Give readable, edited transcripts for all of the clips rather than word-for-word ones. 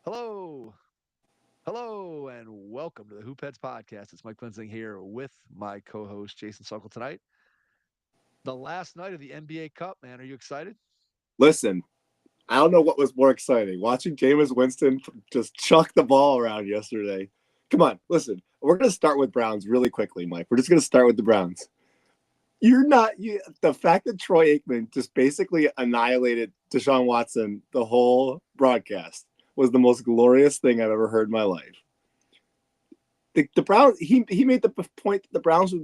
Hello, hello, and welcome to the Hoop Heads podcast. It's Mike Klinzing here with my co-host Jason Suckle tonight. The last night of the NBA Cup, man. Are you excited? Listen, I don't know what was more exciting, watching Jameis Winston just chuck the ball around yesterday. Come on, listen. We're going to start with Browns really quickly, Mike. We're just going to start with the Browns. The fact that Troy Aikman just basically annihilated Deshaun Watson the whole broadcast was the most glorious thing I've ever heard in my life. The Browns, he made the point that the Browns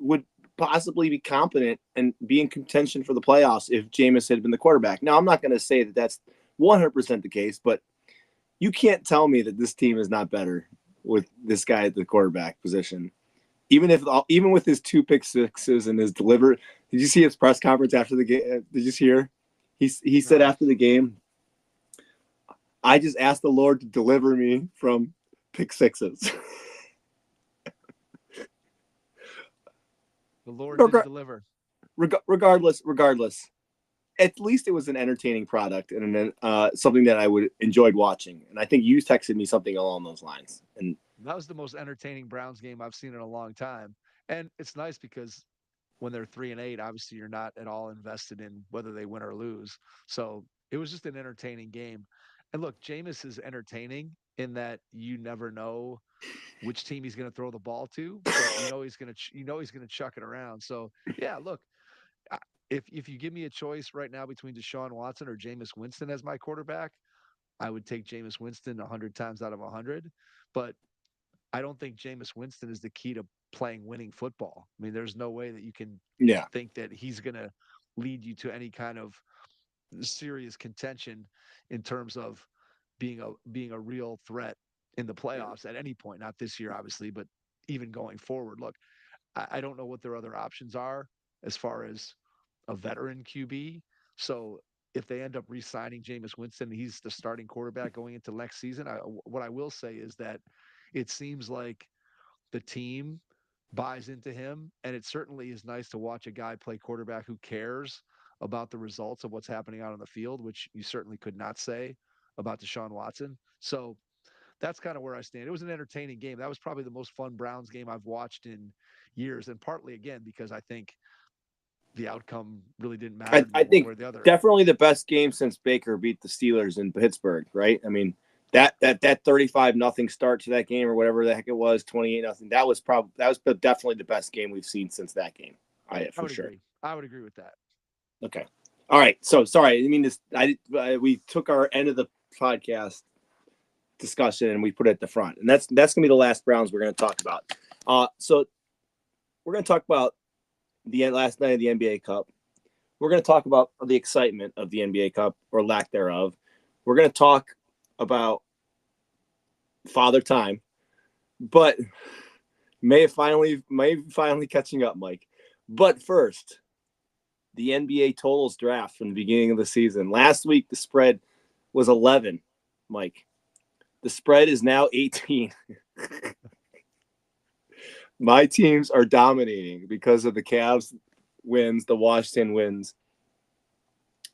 would possibly be competent and be in contention for the playoffs if Jameis had been the quarterback. Now, I'm not going to say that that's 100% the case, but you can't tell me that this team is not better with this guy at the quarterback position. Even with his two pick sixes and his deliver, did you see his press conference after the game? Did you hear? He said No. after the game, I just asked the Lord to deliver me from pick sixes. The Lord did deliver. Regardless, at least it was an entertaining product and something that I would enjoyed watching. And I think you texted me something along those lines. And That was the most entertaining Browns game I've seen in a long time. And it's nice because when they're 3-8, obviously you're not at all invested in whether they win or lose. So it was just an entertaining game. And look, Jameis is entertaining in that you never know which team he's going to throw the ball to, but he's going to chuck it around. So yeah, look, if you give me a choice right now between Deshaun Watson or Jameis Winston as my quarterback, I would take Jameis Winston 100 times out of 100. But I don't think Jameis Winston is the key to playing winning football. I mean, there's no way that you can yeah, think that he's going to lead you to any kind of serious contention in terms of being a real threat in the playoffs at any point. Not this year, obviously, but even going forward. Look, I don't know what their other options are as far as a veteran QB. So if they end up re-signing Jameis Winston, he's the starting quarterback going into next season. What I will say is that it seems like the team buys into him, and it certainly is nice to watch a guy play quarterback who cares about the results of what's happening out on the field, which you certainly could not say about Deshaun Watson. So that's kind of where I stand. It was an entertaining game. That was probably the most fun Browns game I've watched in years, and partly again because I think the outcome really didn't matter to me I one think way or the other. definitely the best game since Baker beat the Steelers in Pittsburgh, right? I mean, that 35-0 start to that game or whatever the heck it was, 28-0. That was definitely the best game we've seen since that game. I For would sure. agree. I would agree with that. Okay. All right. So sorry. I mean, we took our end of the podcast discussion and we put it at the front, and that's gonna be the last Browns we're gonna talk about. So we're gonna talk about the last night of the NBA Cup. We're gonna talk about the excitement of the NBA Cup or lack thereof. We're gonna talk about Father Time, but may finally catching up, Mike. But first, the NBA totals draft from the beginning of the season. Last week the spread was 11, Mike. The spread is now 18. My teams are dominating because of the Cavs wins, the Washington wins.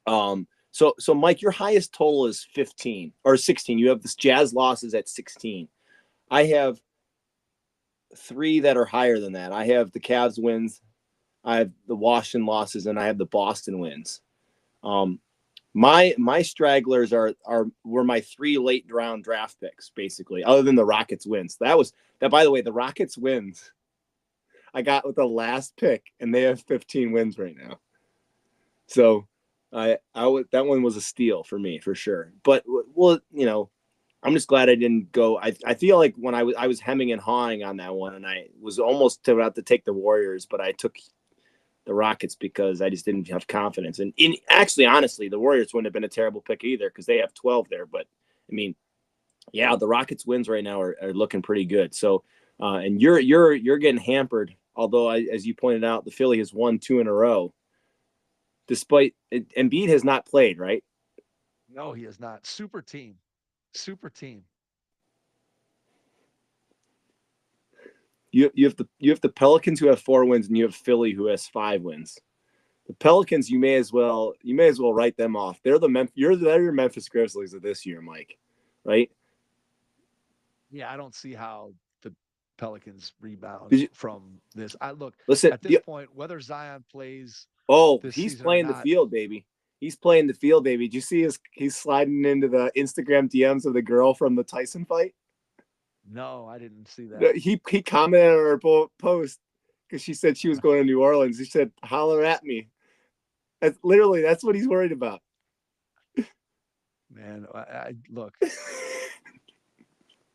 So Mike, your highest total is 15 or 16. You have this Jazz losses at 16. I have three that are higher than that. I have the Cavs wins, I have the Washington losses, and I have the Boston wins. Um, my stragglers were my three late round draft picks, basically, other than the Rockets wins. That by the way, the Rockets wins I got with the last pick, and they have 15 wins right now. So that one was a steal for me for sure. But well, I'm just glad I didn't go. I feel like when I was hemming and hawing on that one, and I was almost about to take the Warriors, but I took the Rockets because I just didn't have confidence. And actually, honestly, the Warriors wouldn't have been a terrible pick either because they have 12 there. But I mean, yeah, the Rockets wins right now are looking pretty good. So, and you're getting hampered. Although, as you pointed out, the Philly has won two in a row. Despite Embiid has not played, right? No, he is not. Super team. Super team. You have the Pelicans who have 4 wins, and you have Philly who has 5 wins. The Pelicans, you may as well write them off. They're your Memphis Grizzlies of this year, Mike. Right? Yeah, I don't see how the Pelicans rebound Did you, from this. I look listen, at this point, whether Zion plays oh, this he's season or playing the not. field, baby. He's playing the field, baby. Did you see he's sliding into the Instagram DMs of the girl from the Tyson fight? No, I didn't see that. He commented on her post because she said she was going to New Orleans. He said, "Holler at me." That's what he's worried about. Man, I look,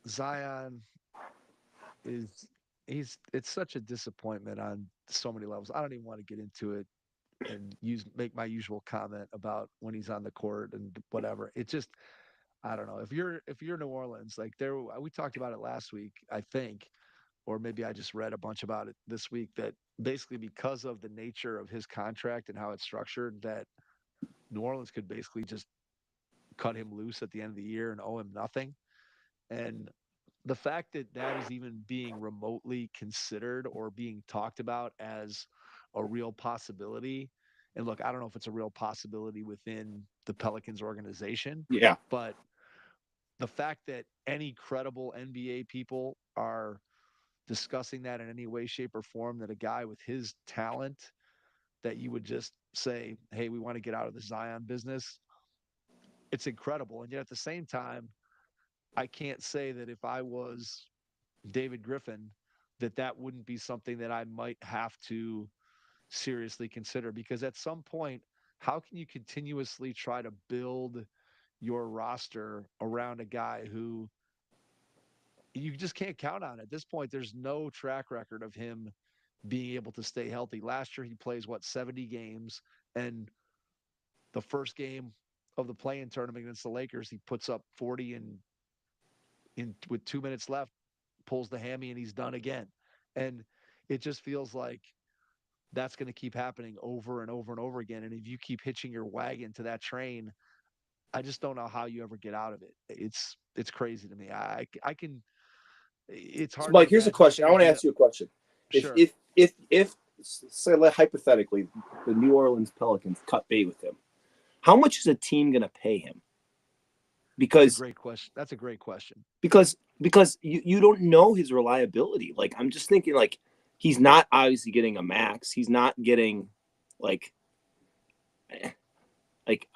Zion is he's it's such a disappointment on so many levels. I don't even want to get into it and make my usual comment about when he's on the court and whatever. It just I don't know. If you're New Orleans, like there we talked about it last week, I think, or maybe I just read a bunch about it this week that basically because of the nature of his contract and how it's structured that New Orleans could basically just cut him loose at the end of the year and owe him nothing. And the fact that that is even being remotely considered or being talked about as a real possibility. And look, I don't know if it's a real possibility within the Pelicans organization, Yeah, but the fact that any credible NBA people are discussing that in any way, shape, or form, that a guy with his talent, that you would just say, hey, we want to get out of the Zion business, it's incredible. And yet at the same time, I can't say that if I was David Griffin, that that wouldn't be something that I might have to seriously consider, because at some point, how can you continuously try to build your roster around a guy who you just can't count on? At this point, there's no track record of him being able to stay healthy. Last year, he plays 70 games, and the first game of the play-in tournament against the Lakers, he puts up 40 and in with 2 minutes left, pulls the hammy, and he's done again. And it just feels like that's going to keep happening over and over and over again. And if you keep hitching your wagon to that train, I just don't know how you ever get out of it. It's crazy to me. I can. It's so hard to Mike, here's a imagine that question. they I would want to be. ask you a question. If Sure. if if say hypothetically the New Orleans Pelicans cut bait with him, how much is a team going to pay him? That's a Because great question. That's a great question. because you don't know his reliability. Like I'm just thinking like he's not obviously getting a max. He's not getting like like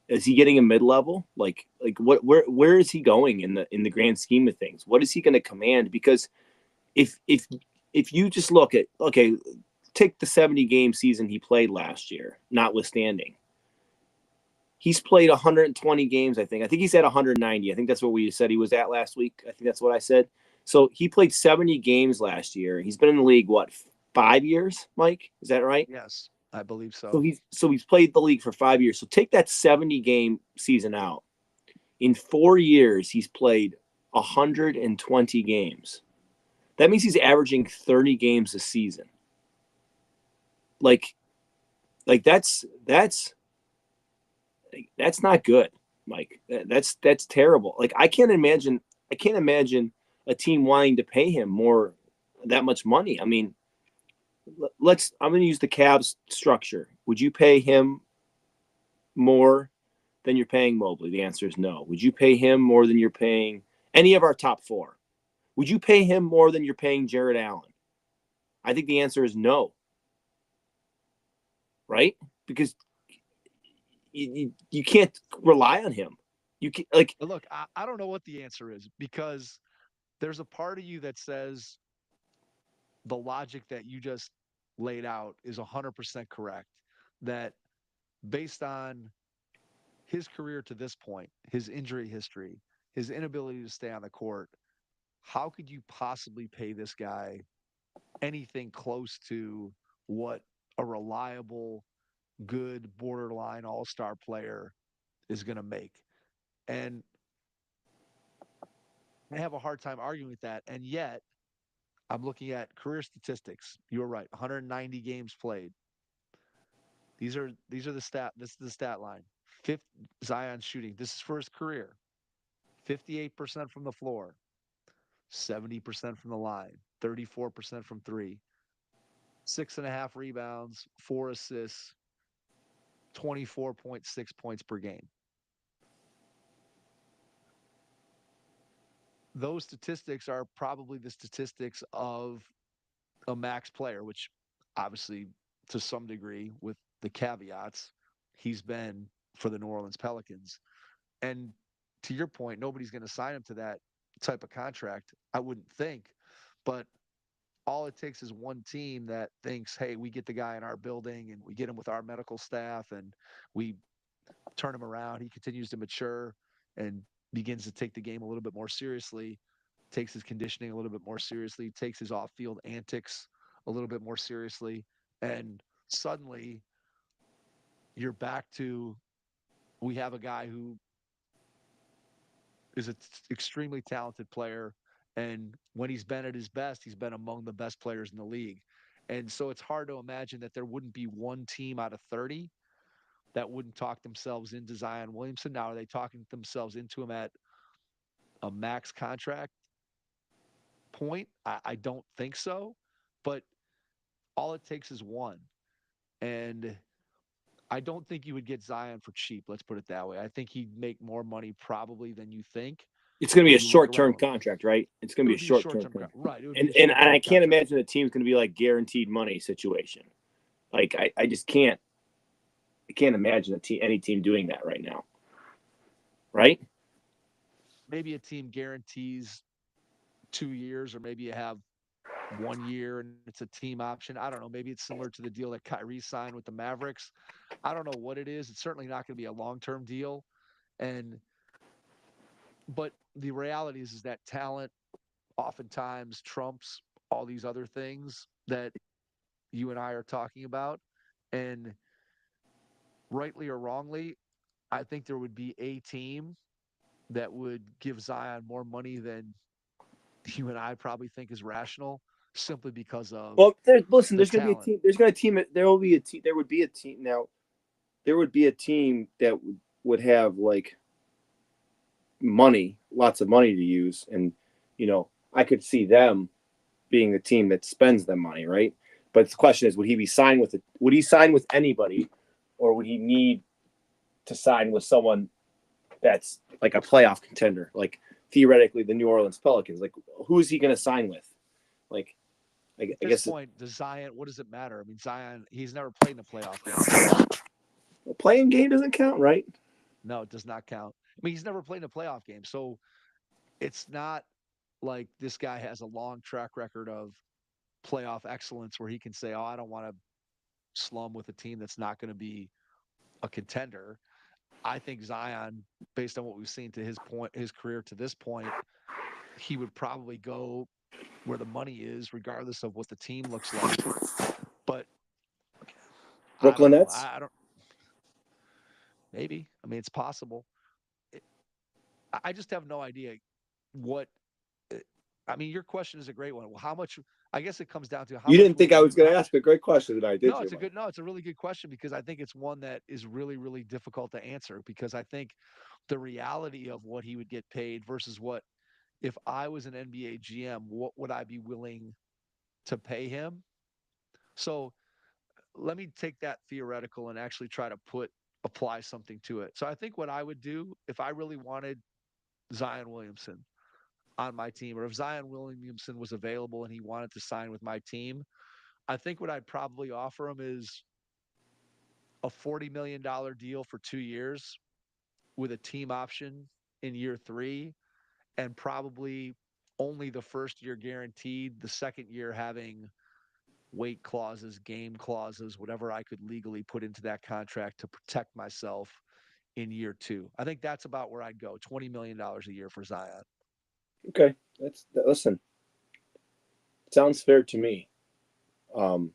is he getting a mid level? Like what where is he going in the grand scheme of things? What is he going to command? Because if if if you just look at okay, take the 70 game season he played last year, notwithstanding. He's played 120 games, I think. I think he's at 190. I think that's what we said he was at last week. I think that's what I said. So he played 70 games last year. He's been in the league what, 5 years, Mike? Is that right? Yes, I believe So so. he's played the league for 5 years. So take that 70 game season out. In 4 years, he's played 120 games. That means he's averaging 30 games a season. Like, like that's not good, Mike. That's terrible. Like I can't imagine a team wanting to pay him more that much money. I mean, I'm going to use the Cavs structure. Would you pay him more than you're paying Mobley? The answer is no. Would you pay him more than you're paying any of our top four? Would you pay him more than you're paying Jared Allen? I think the answer is no. Right? Because you can't rely on him. You can like But look, I don't know what the answer is, because there's a part of you that says the logic that you just laid out is 100% correct. That based on his career to this point, his injury history, his inability to stay on the court, how could you possibly pay this guy anything close to what a reliable, good, borderline all star player is going to make? And I have a hard time arguing with that. And yet, I'm looking at career statistics. You were right, 190 games played. These are the stat. This is the stat line. Fifth Zion shooting. This is for his career. 58% from the floor, 70% from the line, 34% from three, 6.5 rebounds, 4 assists, 24.6 points per game. those statistics are probably the statistics of a max player, which obviously to some degree, with the caveats, he's been for the New Orleans Pelicans. And to your point, nobody's going to sign him to that type of contract, I wouldn't think. But all it takes is one team that thinks, hey, we get the guy in our building and we get him with our medical staff and we turn him around. He continues to mature and begins to take the game a little bit more seriously, takes his conditioning a little bit more seriously, takes his off field antics a little bit more seriously. And suddenly you're back to we have a guy who is an extremely talented player. And when he's been at his best, he's been among the best players in the league. And so it's hard to imagine that there wouldn't be one team out of 30 that wouldn't talk themselves into Zion Williamson. Now, are they talking themselves into him at a max contract point? I don't think so. But all it takes is one. And I don't think you would get Zion for cheap. Let's put it that way. I think he'd make more money probably than you think. It's going to be a When you look short-term around. contract, right? It's going It to be would a be a short-term short-term contract. right. It would And be a and short-term I can't contract. imagine the team's going to be like guaranteed money situation. Like I just can't. I can't imagine any team doing that right now. Right? Maybe a team guarantees 2 years, or maybe you have 1 year and it's a team option. I don't know. Maybe it's similar to the deal that Kyrie signed with the Mavericks. I don't know what it is. It's certainly not going to be a long-term deal. And but the reality is that talent oftentimes trumps all these other things that you and I are talking about. And rightly or wrongly, I think there would be a team that would give Zion more money than you and I probably think is rational, simply because of Well, listen. the There's going to be a talent. team. There's going to be a team. There will be a team. There would be a team. Now, there would be a team that would have like money, lots of money to use, and I could see them being the team that spends the money, right? But the question is, would he be signed with it? Would he sign with anybody, or would he need to sign with someone that's like a playoff contender, like theoretically the New Orleans Pelicans? Like, who is he going to sign with? Like, I At this guess point, does Zion, what does it matter? I mean, Zion, he's never played in a playoff game. a playing game doesn't count, right? No, it does not count. I mean, he's never played in a playoff game. So it's not like this guy has a long track record of playoff excellence where he can say, oh, I don't want to slum with a team that's not going to be a contender. I think Zion, based on what we've seen to his point, his career to this point, he would probably go where the money is, regardless of what the team looks like. But I Brooklyn don't know. Nets. I don't. Maybe. I mean, it's possible. I just have no idea what. I mean, your question is a great one. Well, how much? I guess it comes down to how You much didn't would think I was you? going How to much? ask a great question tonight, did No, you, it's a Mike? good. No, it's a really good question because I think it's one that is really, really difficult to answer. Because I think the reality of what he would get paid versus what, if I was an NBA GM, what would I be willing to pay him? So let me take that theoretical and actually try to apply something to it. So I think what I would do if I really wanted Zion Williamson on my team, or if Zion Williamson was available and he wanted to sign with my team, I think what I'd probably offer him is a $40 million deal for 2 years with a team option in year 3, and probably only the first year guaranteed, the second year having weight clauses, game clauses, whatever I could legally put into that contract to protect myself in year 2. I think that's about where I'd go. $20 million a year for Zion. Okay, listen. Sounds fair to me. Um,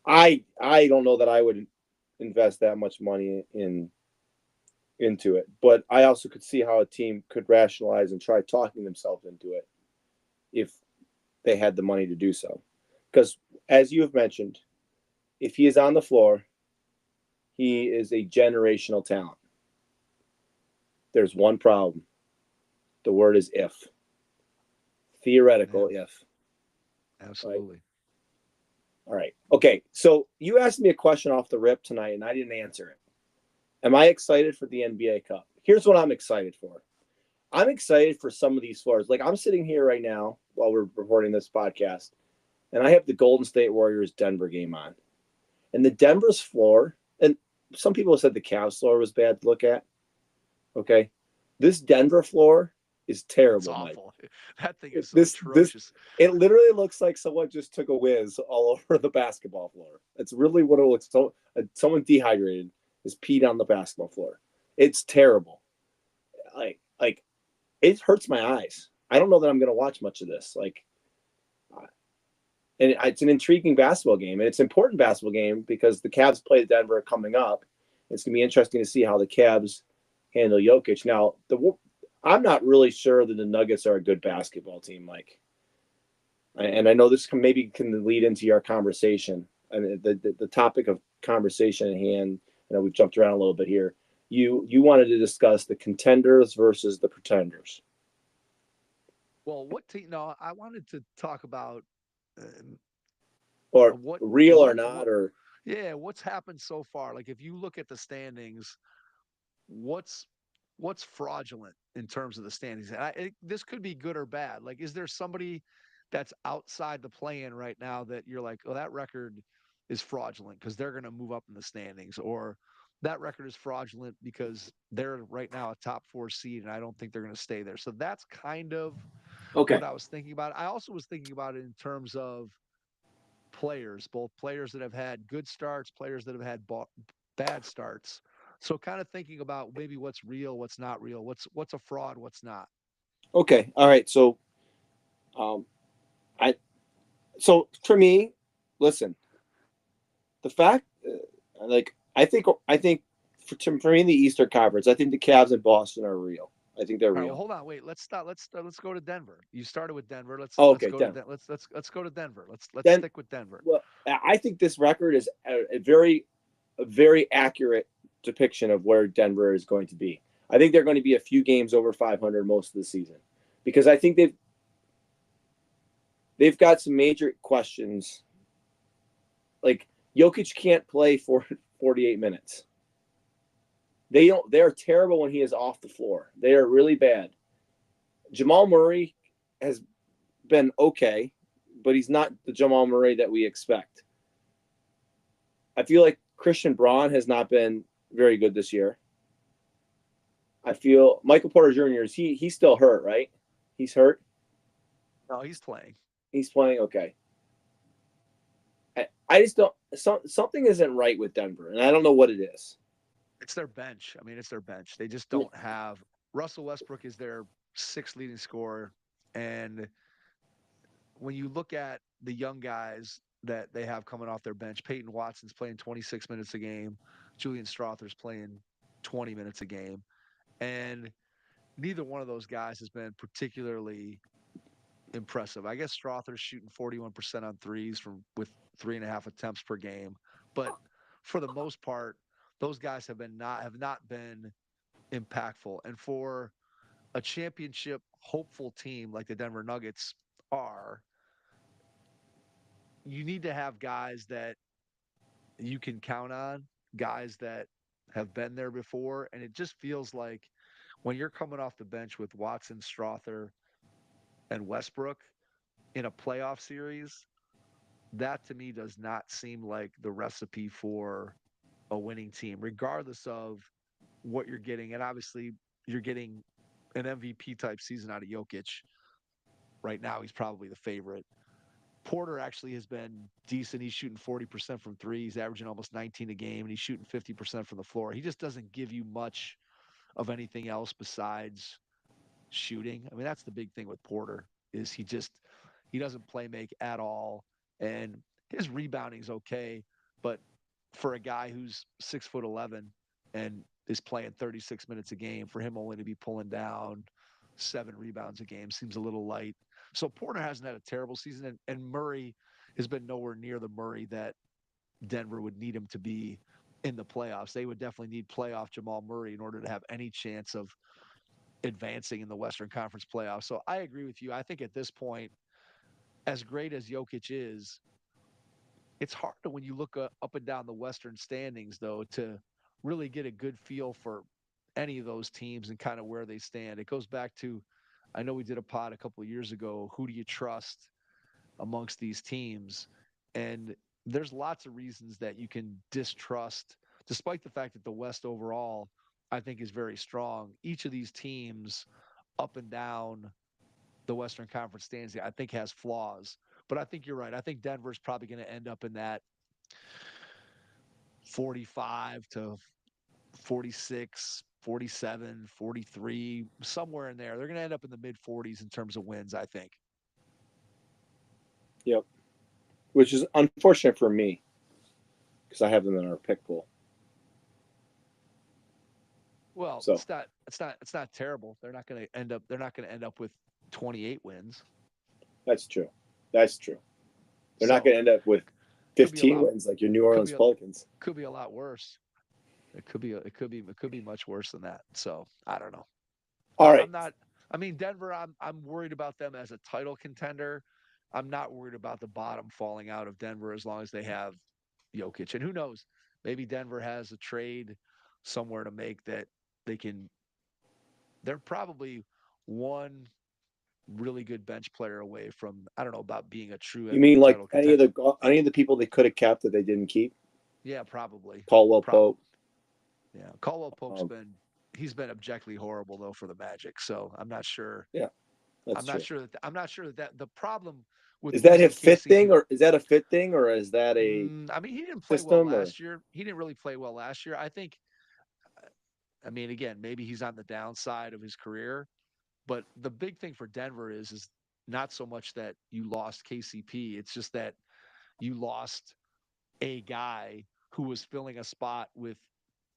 I don't know that I would invest that much money into it, but I also could see how a team could rationalize and try talking themselves into it if they had the money to do so. Because as you have mentioned, if he is on the floor, he is a generational talent. There's one problem. The word is if. Theoretical Yeah, if. Right? absolutely. All right. Okay. So you asked me a question off the rip tonight, and I didn't answer it. Am I excited for the NBA Cup? Here's what I'm excited for. I'm excited for some of these floors. Like I'm sitting here right now while we're recording this podcast, and I have the Golden State Warriors Denver game on. And the Denver's floor, and some people said the Cavs floor was bad to look at. Okay. This Denver floor is It's terrible, Mike. awful. That thing is This atrocious. it literally looks like someone just took a whiz all over the basketball floor. It's really what it looks. So someone dehydrated is peed on the basketball floor. It's terrible. Like it hurts my eyes. I don't know that I'm going to watch much of this. And it's an intriguing basketball game, and it's an important basketball game because the Cavs play Denver coming up. It's going to be interesting to see how the Cavs handle Jokic. Now, I'm not really sure that the Nuggets are a good basketball team, Mike. And I know this maybe can lead into your conversation. And the topic of conversation at hand, I know we've jumped around a little bit here. You wanted to discuss the contenders versus the pretenders. Well, what team? No, I wanted to talk about um, Or what real or not, or yeah, what's happened so far. Like if you look at the standings, what's what's fraudulent in terms of the standings? And this could be good or bad. Like, is there somebody that's outside the play-in right now that you're like, oh, that record is fraudulent because they're going to move up in the standings, or that record is fraudulent because they're right now a top 4 seed and I don't think they're going to stay there. So that's kind of okay. what I was thinking about. I also was thinking about it in terms of players, both players that have had good starts, players that have had bad starts. So kind of thinking about maybe what's real, what's not real, what's a fraud, what's not. Okay. All right. So um I so for me, listen, the fact I think for me in the Eastern Conference, I think the Cavs and Boston are real. I think they're All right, well, real. hold on, wait. Let's stop. Let's go to Denver. You started with Denver. Oh, Let's okay, go to Denver. let's go to Denver. Let's Then, stick with Denver. well, I think this record is a very accurate depiction of where Denver is going to be. I think they're going to be a few games over 500 most of the season because I think they've got some major questions. Like Jokic can't play for 48 minutes. They're terrible when he is off the floor. They are really bad. Jamal Murray has been okay, but he's not the Jamal Murray that we expect. I feel like Christian Braun has not been very good this year. I feel Michael Porter Jr. He's still hurt, right? He's hurt. No, he's playing. He's playing okay. I just don't. Something isn't right with Denver, and I don't know what it is. It's their bench. I mean, it's their bench. They just don't have Russell Westbrook is their sixth leading scorer, and when you look at the young guys that they have coming off their bench, Peyton Watson's playing 26 minutes a game, Julian Strother's playing 20 minutes a game, and neither one of those guys has been particularly impressive. I guess Strother's shooting 41% on threes from with 3.5 attempts per game, but for the most part, those guys have not been impactful. And for a championship hopeful team like the Denver Nuggets are, you need to have guys that you can count on, guys that have been there before. And it just feels like when you're coming off the bench with Watson, Strother, and Westbrook in a playoff series, that to me does not seem like the recipe for a winning team, regardless of what you're getting. And obviously, you're getting an MVP type season out of Jokic. Right now, he's probably the favorite. Porter actually has been decent. He's shooting 40% from three. He's averaging almost 19 a game, and he's shooting 50% from the floor. He just doesn't give you much of anything else besides shooting. I mean, that's the big thing with Porter is he doesn't play make at all, and his rebounding's okay, but for a guy who's 6'11" and is playing 36 minutes a game, for him only to be pulling down 7 rebounds a game seems a little light. So Porter hasn't had a terrible season, and Murray has been nowhere near the Murray that Denver would need him to be in the playoffs. They would definitely need playoff Jamal Murray in order to have any chance of advancing in the Western Conference playoffs. So I agree with you. I think at this point, as great as Jokic is, it's hard to, when you look up and down the Western standings, though, to really get a good feel for any of those teams and kind of where they stand. It goes back to, I know we did a pod a couple of years ago. Who do you trust amongst these teams? And there's lots of reasons that you can distrust, despite the fact that the West overall, I think, is very strong. Each of these teams up and down the Western Conference stands, I think, has flaws. But I think you're right. I think Denver's probably going to end up in that 45 to 46, 47, 43, somewhere in there. They're going to end up in the mid 40s in terms of wins, I think. Yep. Which is unfortunate for me because I have them in our pick pool. Well, So it's not terrible. They're not going to end up with 28 wins. that's true. That's true. They're So, not going to end up with 15 wins like your New Orleans Pelicans. Could be a lot worse. It could be much worse than that. So I don't know. All right. Denver, I'm worried about them as a title contender. I'm not worried about the bottom falling out of Denver as long as they have Jokic. And who knows? Maybe Denver has a trade somewhere to make that they're probably one really good bench player away from, I don't know about being a true. You mean like any of the people they could have kept that they didn't keep? Yeah, probably. Caldwell Pope. Yeah, Caldwell Pope's he's been objectively horrible though for the Magic. So I'm not sure. Yeah, I'm not sure that the problem with is that a fit KCP, thing, or is that a fit thing, or is that a? I mean, he didn't play well last year. He didn't really play well last year. I think. I mean, again, maybe he's on the downside of his career, but the big thing for Denver is not so much that you lost KCP. It's just that you lost a guy who was filling a spot with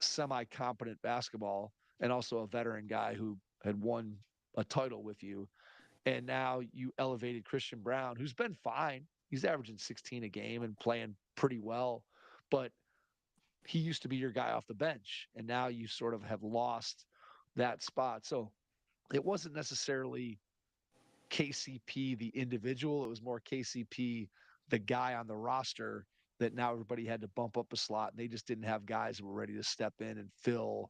semi-competent basketball and also a veteran guy who had won a title with you. And now you elevated Christian Braun, who's been fine. He's averaging 16 a game and playing pretty well, but he used to be your guy off the bench. And now you sort of have lost that spot. So it wasn't necessarily KCP, the individual. It was more KCP, the guy on the roster that now everybody had to bump up a slot. And they just didn't have guys who were ready to step in and fill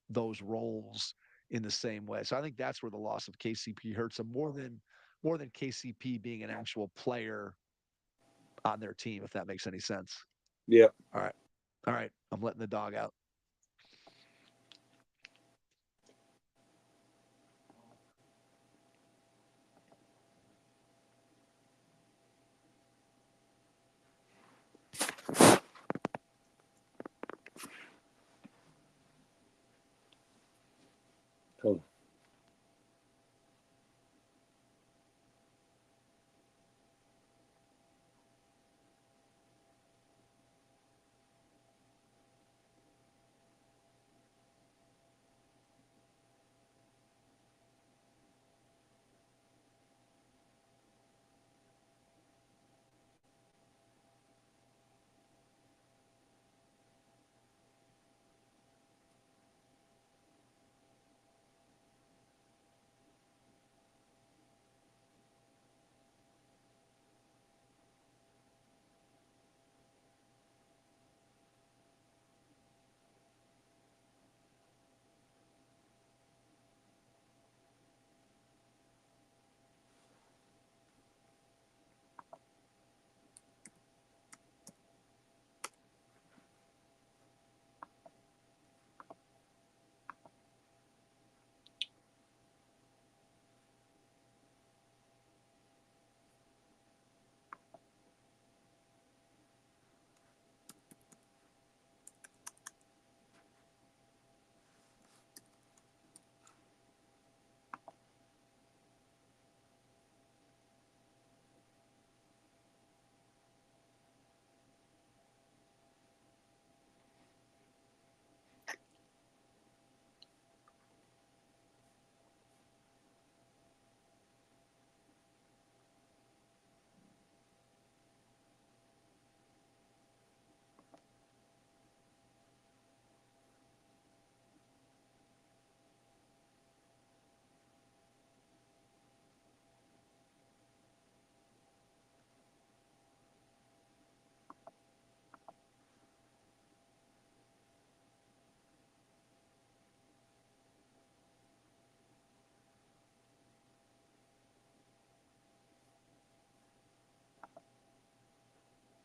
those roles in the same way. So I think that's where the loss of KCP hurts them more than KCP being an actual player on their team, if that makes any sense. Yeah. All right. I'm letting the dog out. Cool.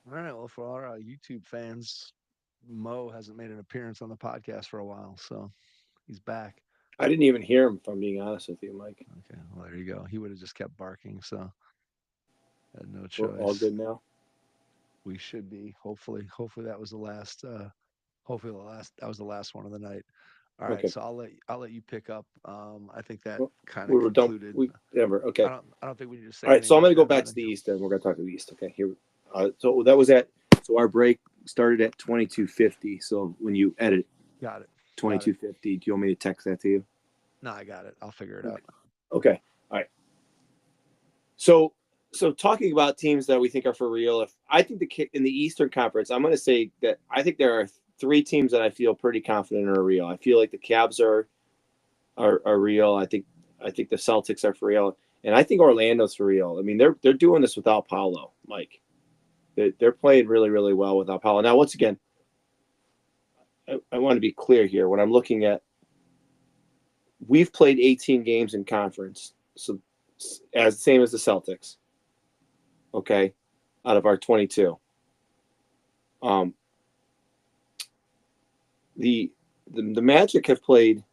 All right. Well, for our YouTube fans, Mo hasn't made an appearance on the podcast for a while, so he's back. I didn't even hear him, if I'm being honest with you, Mike. Okay. Well, there you go. He would have just kept barking, so had no We're all choice. good now. We should be. Hopefully that was the last. Hopefully that was the last one of the night. All right. Okay. So I'll let you pick up. I think that Well, kind we of were done. concluded. We never. Okay. I don't think we need to say All right. So anything I'm going much to go after back that. to the East, and we're going to talk to the East. Okay. Here. So that was at. So our break started at 22:50. So when you edit Got it. 22:50, do you want me to text that to you? No, I got it. I'll figure it out. Okay. All right. So talking about teams that we think are for real, if I think in the Eastern Conference, I'm going to say that I think there are three teams that I feel pretty confident are real. I feel like the Cavs are real. I think the Celtics are for real, and I think Orlando's for real. I mean, they're doing this without Paolo, Mike. They're playing really, really well without Paolo. Now, once again, I want to be clear here. When I'm looking at, we've played 18 games in conference, so as same as the Celtics. Okay, out of our 22. The Magic have played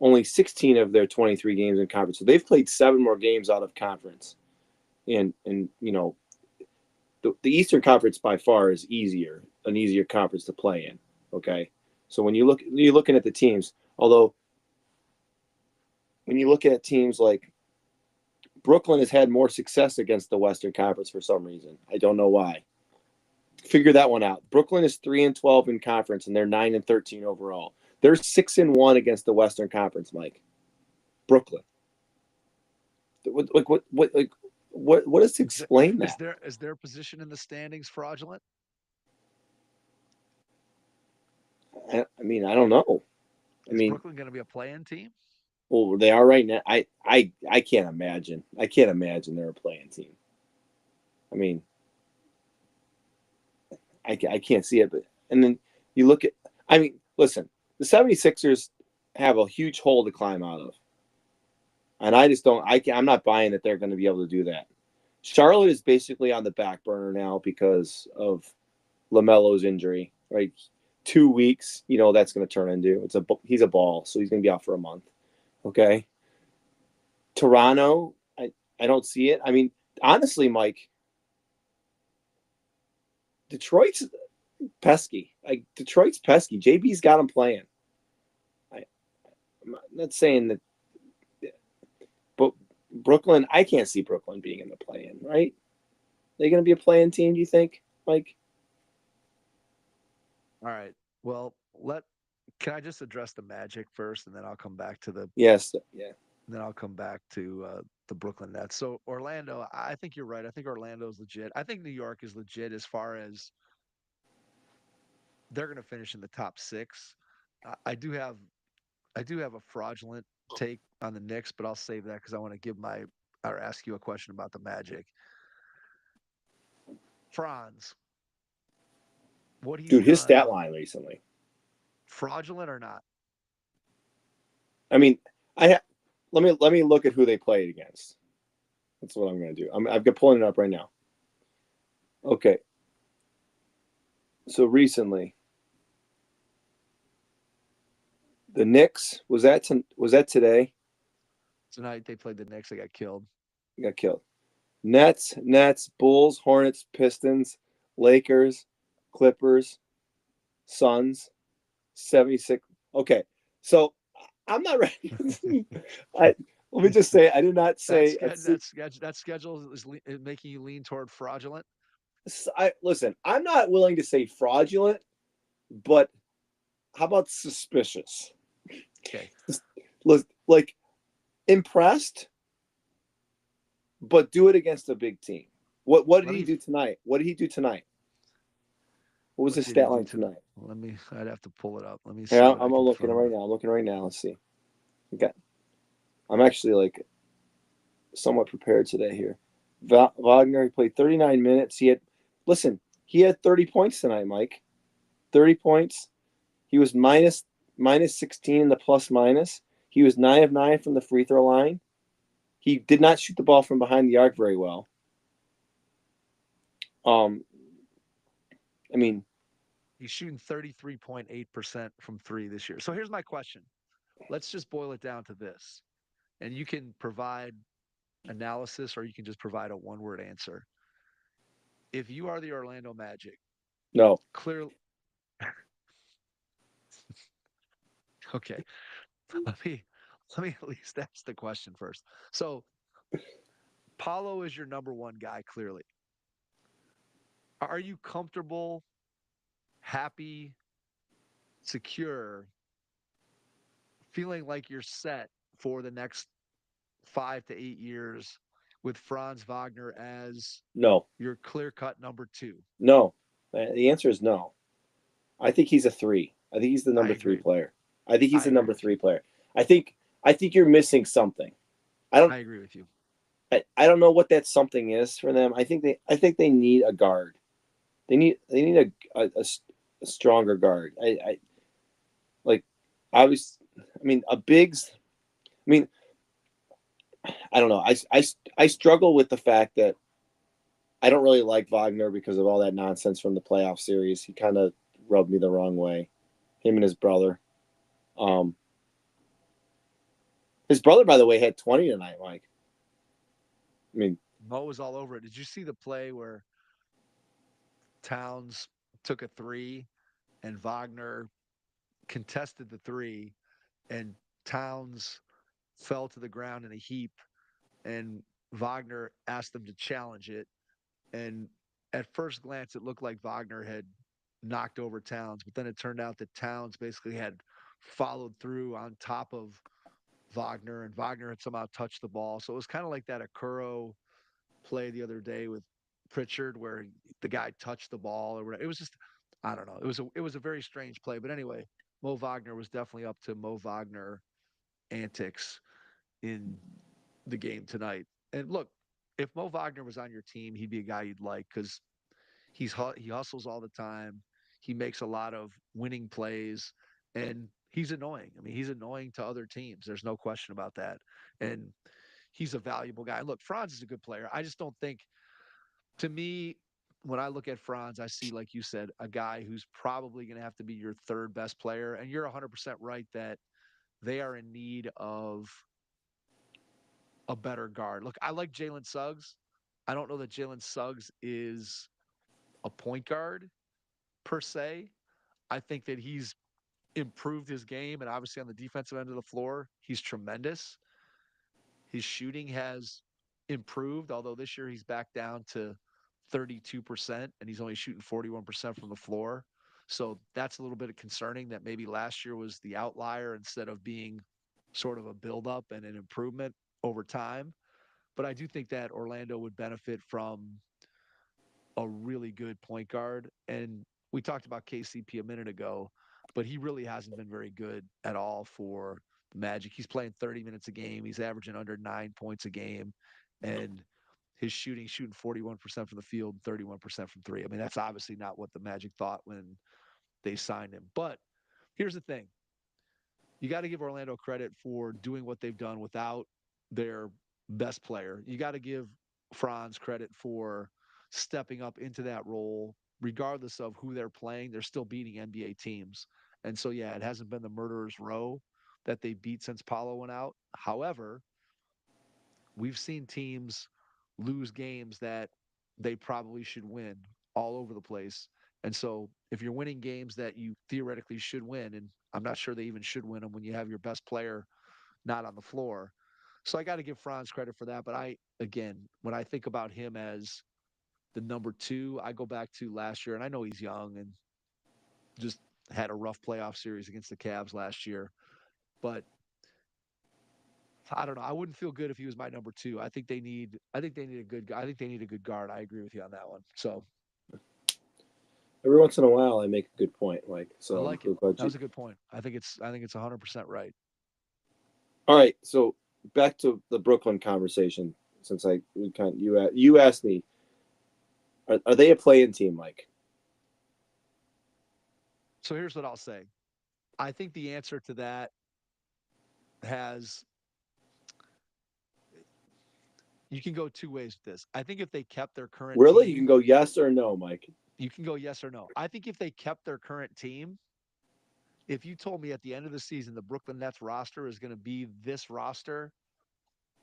only 16 of their 23 games in conference, so they've played 7 more games out of conference, and you know the Eastern Conference by far is an easier conference to play in. Okay, so when you're looking at the teams, although when you look at teams like Brooklyn has had more success against the Western Conference for some reason. I don't know why. Figure that one out. Brooklyn is 3-12 in conference, and they're 9-13 overall. They're 6-1 against the Western Conference, Mike. Brooklyn. What does to explain that? Is their position in the standings fraudulent? I mean, I don't know. Is Brooklyn going to be a play-in team? Well, they are right now. I can't imagine. I can't imagine they're a playing team. I mean, I can't see it. But and then you look at. I mean, listen, the 76ers have a huge hole to climb out of, and I just don't. I'm not buying that they're going to be able to do that. Charlotte is basically on the back burner now because of LaMelo's injury. Right, 2 weeks. You know that's going to turn into he's a ball, so he's going to be out for a month. Okay. Toronto, I don't see it. I mean, honestly, Mike, Detroit's pesky. Detroit's pesky. JB's got him playing. I'm not saying that, but Brooklyn, I can't see Brooklyn being in the play-in, right? They're going to be a play-in team, do you think, Mike? All right. Well, can I just address the Magic first, and then I'll come back to the Yes. Yeah. then I'll come back to the Brooklyn Nets. So Orlando, I think you're right. I think Orlando is legit. I think New York is legit as far as they're going to finish in the top 6. I do have a fraudulent take on the Knicks, but I'll save that because I want to ask you a question about the Magic. Franz, what he's Dude, his done, stat line recently. fraudulent or not? I mean, let me look at who they played against. That's what I'm going to do. I've got pulling it up right now. Okay. So recently, the Knicks was that today? Tonight they played the Knicks. They got killed. Got killed. Nets, Bulls, Hornets, Pistons, Lakers, Clippers, Suns, 76. Okay, so I'm not ready. Let me just say, I did not say that schedule is making you lean toward fraudulent. Listen, I'm not willing to say fraudulent, but how about suspicious? Okay, like impressed, but do it against a big team. What did he do tonight? What did he do tonight? What was his stat line tonight? I'd have to pull it up. Let me see. Yeah, I'm looking right now. I'm looking right now. Let's see. Okay. I'm actually like somewhat prepared today here. Wagner, he played 39 minutes. He had 30 points tonight, Mike. 30 points. He was minus 16 in the plus minus. He was 9 of 9 from the free throw line. He did not shoot the ball from behind the arc very well. I mean, He's shooting 33.8% from three this year. So here's my question. Let's just boil it down to this. And you can provide analysis or you can just provide a one word answer. If you are the Orlando Magic, no. clearly, okay, let me let me at least ask the question first. So Paulo is your number one guy, clearly. Are you comfortable, happy, secure, feeling like you're set for the next 5 to 8 years with Franz Wagner as No. your clear cut number two? No. The answer is no. I think he's a 3. I think he's the I number 3 agree. player. I think he's I the agree number with you. 3 player. I think you're missing something. I don't I agree with you. I don't know what that something is for them. I think they need a guard. They need a stronger guard. I like I mean a bigs. I mean I don't know. I struggle with the fact that I don't really like Wagner because of all that nonsense from the playoff series. He kind of rubbed me the wrong way. Him and his brother. Um, his brother, by the way, had 20 tonight, Mike. I mean, Mo was all over it. Did you see the play where Towns took a three and Wagner contested the three and Towns fell to the ground in a heap and Wagner asked them to challenge it. And at first glance, it looked like Wagner had knocked over Towns, but then it turned out that Towns basically had followed through on top of Wagner, and Wagner had somehow touched the ball. So it was kind of like that Akuro play the other day with Pritchard, where the guy touched the ball or whatever. It was just, I don't know. It was a very strange play, but anyway, Mo Wagner was definitely up to Mo Wagner antics in the game tonight. And look, if Mo Wagner was on your team, he'd be a guy you'd like because he hustles all the time. He makes a lot of winning plays, and he's annoying. I mean, he's annoying to other teams. There's no question about that. And he's a valuable guy. Look, Franz is a good player. I just don't think, to me, when I look at Franz, I see, like you said, a guy who's probably going to have to be your third best player. And you're 100% right that they are in need of a better guard. Look, I like Jalen Suggs. I don't know that Jalen Suggs is a point guard per se. I think that he's improved his game, and obviously on the defensive end of the floor, he's tremendous. His shooting has improved, although this year he's back down to 32%, and he's only shooting 41% from the floor. So that's a little bit concerning that maybe last year was the outlier instead of being sort of a buildup and an improvement over time. But I do think that Orlando would benefit from a really good point guard. And we talked about KCP a minute ago, but he really hasn't been very good at all for the Magic. He's playing 30 minutes a game. He's averaging under 9 points a game. And his shooting 41% from the field, 31% from three. I mean, that's obviously not what the Magic thought when they signed him. But here's the thing. You got to give Orlando credit for doing what they've done without their best player. You got to give Franz credit for stepping up into that role, regardless of who they're playing. They're still beating NBA teams. And so, yeah, it hasn't been the murderer's row that they beat since Paulo went out. However, we've seen teams lose games that they probably should win all over the place. And so, if you're winning games that you theoretically should win, and I'm not sure they even should win them when you have your best player not on the floor. So I got to give Franz credit for that. But again, when I think about him as the number two, I go back to last year, and I know he's young and just had a rough playoff series against the Cavs last year. But I don't know. I wouldn't feel good if he was my number two. I think they need. I think they need a good. I think they need a good guard. I agree with you on that one. So every once in a while, I make a good point, Mike. I So like it. That was a good point. I think it's. I think it's 100% right. all right. So back to the Brooklyn conversation. Since you asked me, are they a playing team, Mike? So here's what I'll say. I think the answer to that has. You can go two ways with this. I think if they kept their current Really? You can team, go yes or no, Mike. You can go yes or no. I think if they kept their current team, if you told me at the end of the season the Brooklyn Nets roster is going to be this roster,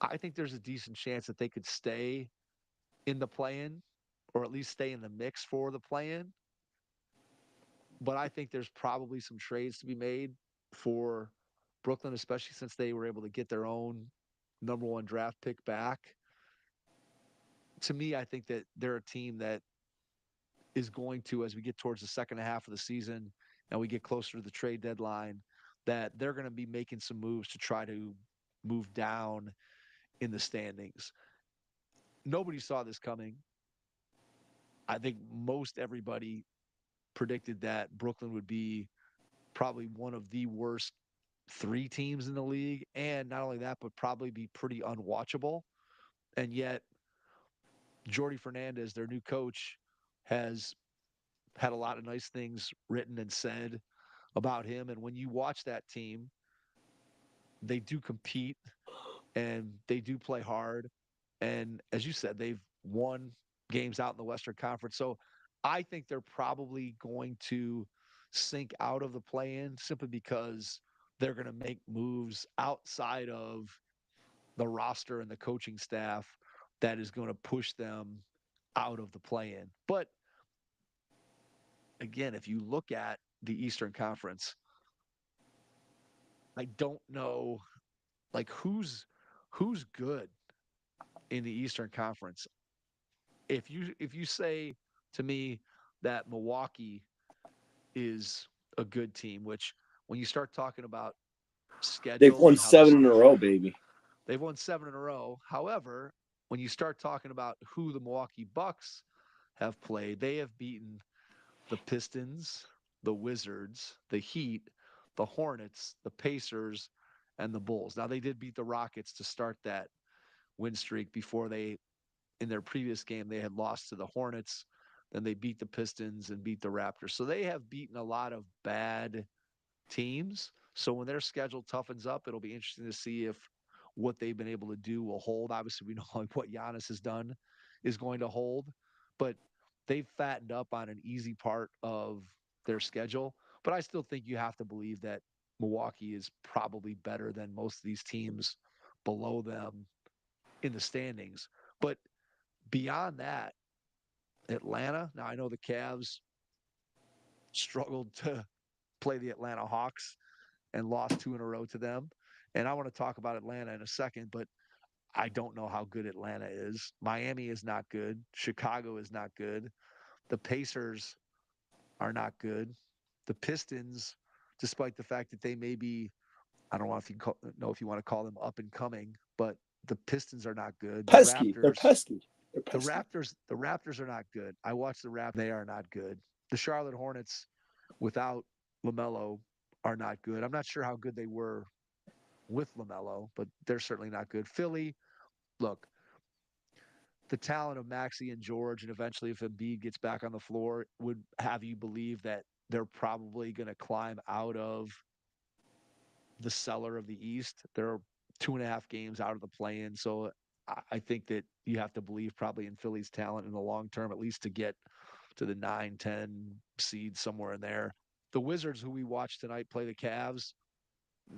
I think there's a decent chance that they could stay in the play-in or at least stay in the mix for the play-in. But I think there's probably some trades to be made for Brooklyn, especially since they were able to get their own number one draft pick back. To me, I think that they're a team that is going to, as we get towards the second half of the season and we get closer to the trade deadline, that they're going to be making some moves to try to move down in the standings. Nobody saw this coming. I think most everybody predicted that Brooklyn would be probably one of the worst three teams in the league. And not only that, but probably be pretty unwatchable. And yet, Jordy Fernandez, their new coach, has had a lot of nice things written and said about him. And when you watch that team, they do compete and they do play hard. And as you said, they've won games out in the Western Conference. So I think they're probably going to sink out of the play-in simply because they're going to make moves outside of the roster and the coaching staff that is going to push them out of the play-in. But again, if you look at the Eastern Conference, I don't know like who's good in the Eastern Conference. If you say to me that Milwaukee is a good team, which when you start talking about They've schedule won and how this 7 in a row, baby. they've won 7 in a row. However, when you start talking about who the Milwaukee Bucks have played, they have beaten the Pistons, the Wizards, the Heat, the Hornets, the Pacers, and the Bulls. Now they did beat the Rockets to start that win streak before they in their previous game they had lost to the Hornets, then they beat the Pistons and beat the Raptors. So they have beaten a lot of bad teams. So when their schedule toughens up, it'll be interesting to see if what they've been able to do will hold. Obviously, we know like what Giannis has done is going to hold, but they've fattened up on an easy part of their schedule. But I still think you have to believe that Milwaukee is probably better than most of these teams below them in the standings. But beyond that, Atlanta, now I know the Cavs struggled to play the Atlanta Hawks and lost 2 in a row to them. And I want to talk about Atlanta in a second, but I don't know how good Atlanta is. Miami is not good. Chicago is not good. The Pacers are not good. The Pistons, despite the fact that they may be, I don't know if you know if you want to call them up and coming, but the Pistons are not good. The Pesky. They're Raptors, pesky. They're the pesky. Raptors, the Raptors are not good. I watched the Raptors; they are not good. The Charlotte Hornets, without LaMelo, are not good. I'm not sure how good they were with LaMelo, but they're certainly not good. Philly, look, the talent of Maxey and George, and eventually if Embiid gets back on the floor, would have you believe that they're probably going to climb out of the cellar of the East. They're 2.5 games out of the play-in, so I think that you have to believe probably in Philly's talent in the long term, at least to get to the 9-10 seed somewhere in there. The Wizards, who we watched tonight play the Cavs,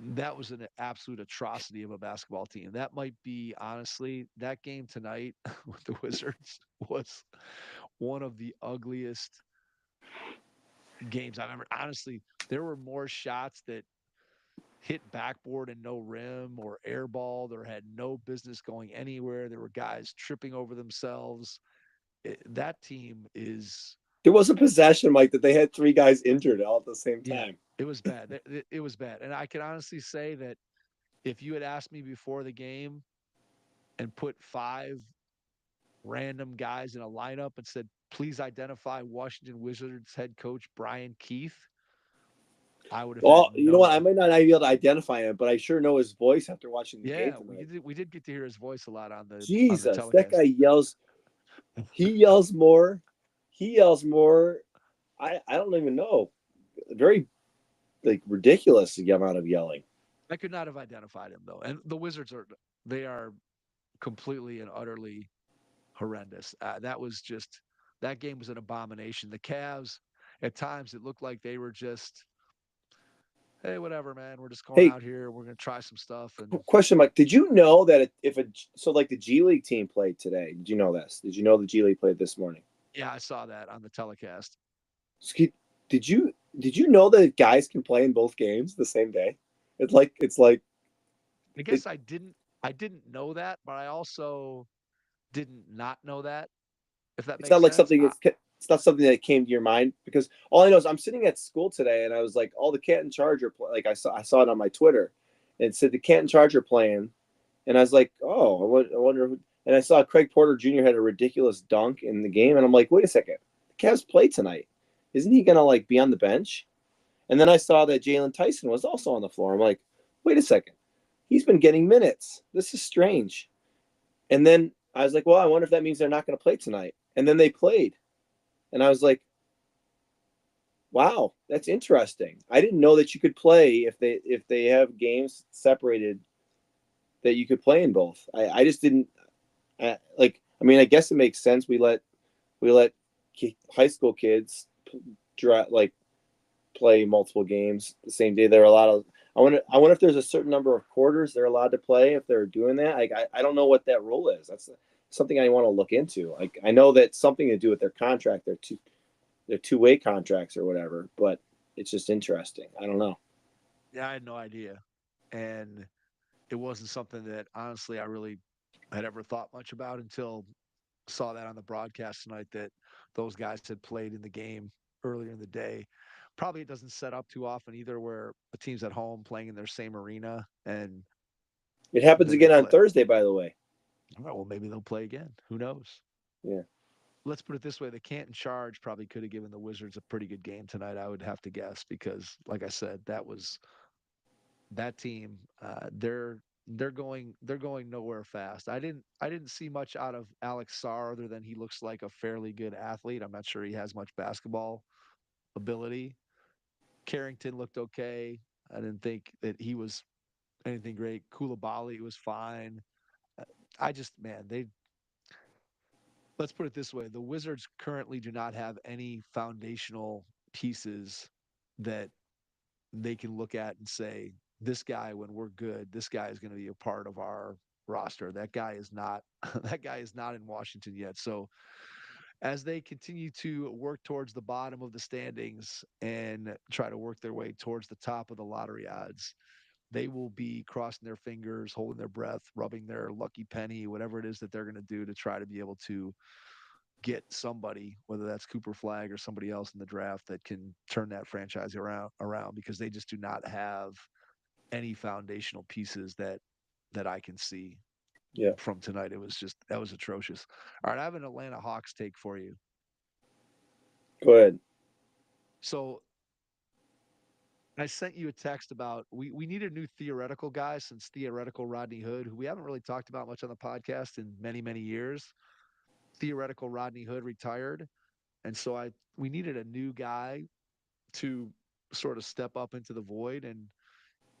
that was an absolute atrocity of a basketball team. That might be, honestly, that game tonight with the Wizards was one of the ugliest games I've ever. Honestly, there were more shots that hit backboard and no rim or airballed or had no business going anywhere. There were guys tripping over themselves. That team is There was a possession, Mike, that they had 3 guys injured all at the same yeah, time. it was bad. It was bad. And I can honestly say that if you had asked me before the game and put 5 random guys in a lineup and said, please identify Washington Wizards head coach Brian Keith, I would have had Well, you know what? I no. might not be able to identify him, but I sure know his voice after watching the game Yeah, tonight. we did get to hear his voice a lot on the Jesus, that guy telecast. yells. He yells more. He yells more. I don't even know. Very like ridiculous the amount of yelling. I could not have identified him though. And the Wizards are completely and utterly horrendous. That was just that game was an abomination. The Cavs, at times, it looked like they were just, hey, whatever, man. We're just going Hey, out here. We're gonna try some stuff, and question, Mike. Did you know that if a so like the G League team played today? Did you know this? Did you know the G League played this morning? yeah, I saw that on the telecast. Did you know that guys can play in both games the same day? It's like I it, guess I didn't know that, but I also didn't not know that, if that it's makes not like sense. something it's not something that came to your mind because all I know is I'm sitting at school today and I was like, all the Canton Charger like I saw it on my Twitter. And it said the Canton Charger playing, and I was like, oh, I wonder. And I saw Craig Porter Jr. had a ridiculous dunk in the game, and I'm like, wait a second, the Cavs play tonight. Isn't he gonna like be on the bench? And then I saw that Jalen Tyson was also on the floor. I'm like, wait a second, he's been getting minutes. This is strange. And then I was like, well, I wonder if that means they're not going to play tonight. And then they played, and I was like, wow, that's interesting. I didn't know that you could play if they have games separated that you could play in both. I just didn't like. I mean, I guess it makes sense. We let high school kids like play multiple games the same day. There are a lot of. I wonder if there's a certain number of quarters they're allowed to play if they're doing that. Like I don't know what that rule is. That's something I want to look into. Like I know that's something to do with their contract. They're two-way contracts or whatever, but it's just interesting. I don't know. Yeah, I had no idea, and it wasn't something that honestly I really had ever thought much about until saw that on the broadcast tonight that those guys had played in the game earlier in the day. Probably it doesn't set up too often either where a team's at home playing in their same arena and It happens then they again on play. Thursday, by the way. All right, well, maybe they'll play again. Who knows? Yeah. Let's put it this way: the Canton Charge probably could have given the Wizards a pretty good game tonight. I would have to guess because, like I said, that team. They're going nowhere fast. I didn't see much out of Alex Sarr other than he looks like a fairly good athlete. I'm not sure he has much basketball ability. Carrington looked okay. I didn't think that he was anything great. Koulibaly was fine. I just, man, they let's put it this way: the Wizards currently do not have any foundational pieces that they can look at and say, this guy, when we're good, this guy is going to be a part of our roster. That guy is not. That guy is not in Washington yet. So as they continue to work towards the bottom of the standings and try to work their way towards the top of the lottery odds, they will be crossing their fingers, holding their breath, rubbing their lucky penny, whatever it is that they're going to do to try to be able to get somebody, whether that's Cooper Flag or somebody else in the draft that can turn that franchise around because they just do not have any foundational pieces that I can see Yeah. from tonight. That was atrocious. All right, I have an Atlanta Hawks take for you. Go ahead. So I sent you a text about we need a new theoretical guy since theoretical Rodney Hood, who we haven't really talked about much on the podcast in many, many years. Theoretical Rodney Hood retired. And so we needed a new guy to sort of step up into the void. And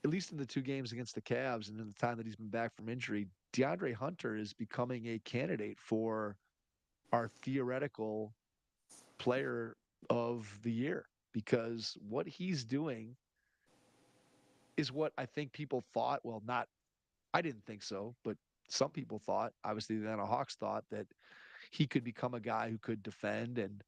at least in the two games against the Cavs and in the time that he's been back from injury, DeAndre Hunter is becoming a candidate for our theoretical player of the year because what he's doing is what I think people thought. Well, not, I didn't think so, but some people thought, obviously the Atlanta Hawks thought that he could become a guy who could defend and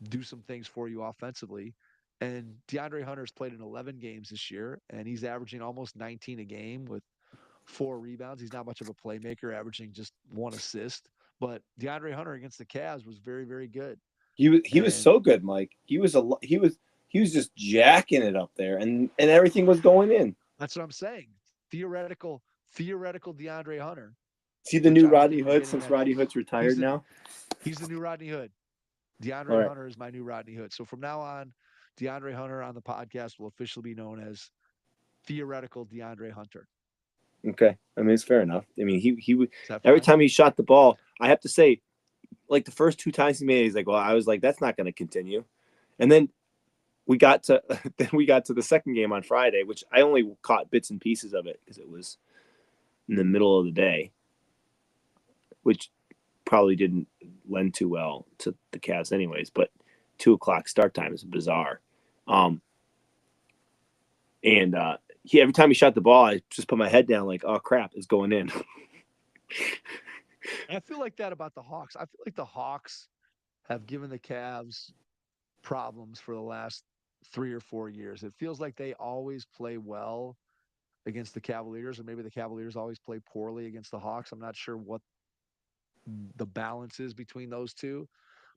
do some things for you offensively. And DeAndre Hunter's played in 11 games this year, and he's averaging almost 19 a game with 4 rebounds. He's not much of a playmaker, averaging just 1 assist. But DeAndre Hunter against the Cavs was very, very good. He was And so good, Mike. He was just jacking it up there, and everything was going in. that's what I'm saying. Theoretical DeAndre Hunter, See the which new I don't Rodney think we're Hood getting since that. Rodney Hood's He's retired the now. he's the new Rodney Hood. All DeAndre right. Hunter is my new Rodney Hood. So from now on, DeAndre Hunter on the podcast will officially be known as theoretical DeAndre Hunter. Okay. I mean, it's fair enough. I mean, he Is that every fine? time he shot the ball, I have to say, like the first two times he made it, he's like, well, I was like, that's not going to continue. And then we got to the second game on Friday, which I only caught bits and pieces of it because it was in the middle of the day, which probably didn't lend too well to the Cavs, anyways. But 2:00 start time is bizarre. And every time he shot the ball, I just put my head down, like, oh crap, it's going in. I feel like that about the Hawks. I feel like the Hawks have given the Cavs problems for the last 3 or 4 years. It feels like they always play well against the Cavaliers, or maybe the Cavaliers always play poorly against the Hawks. I'm not sure what the balance is between those two,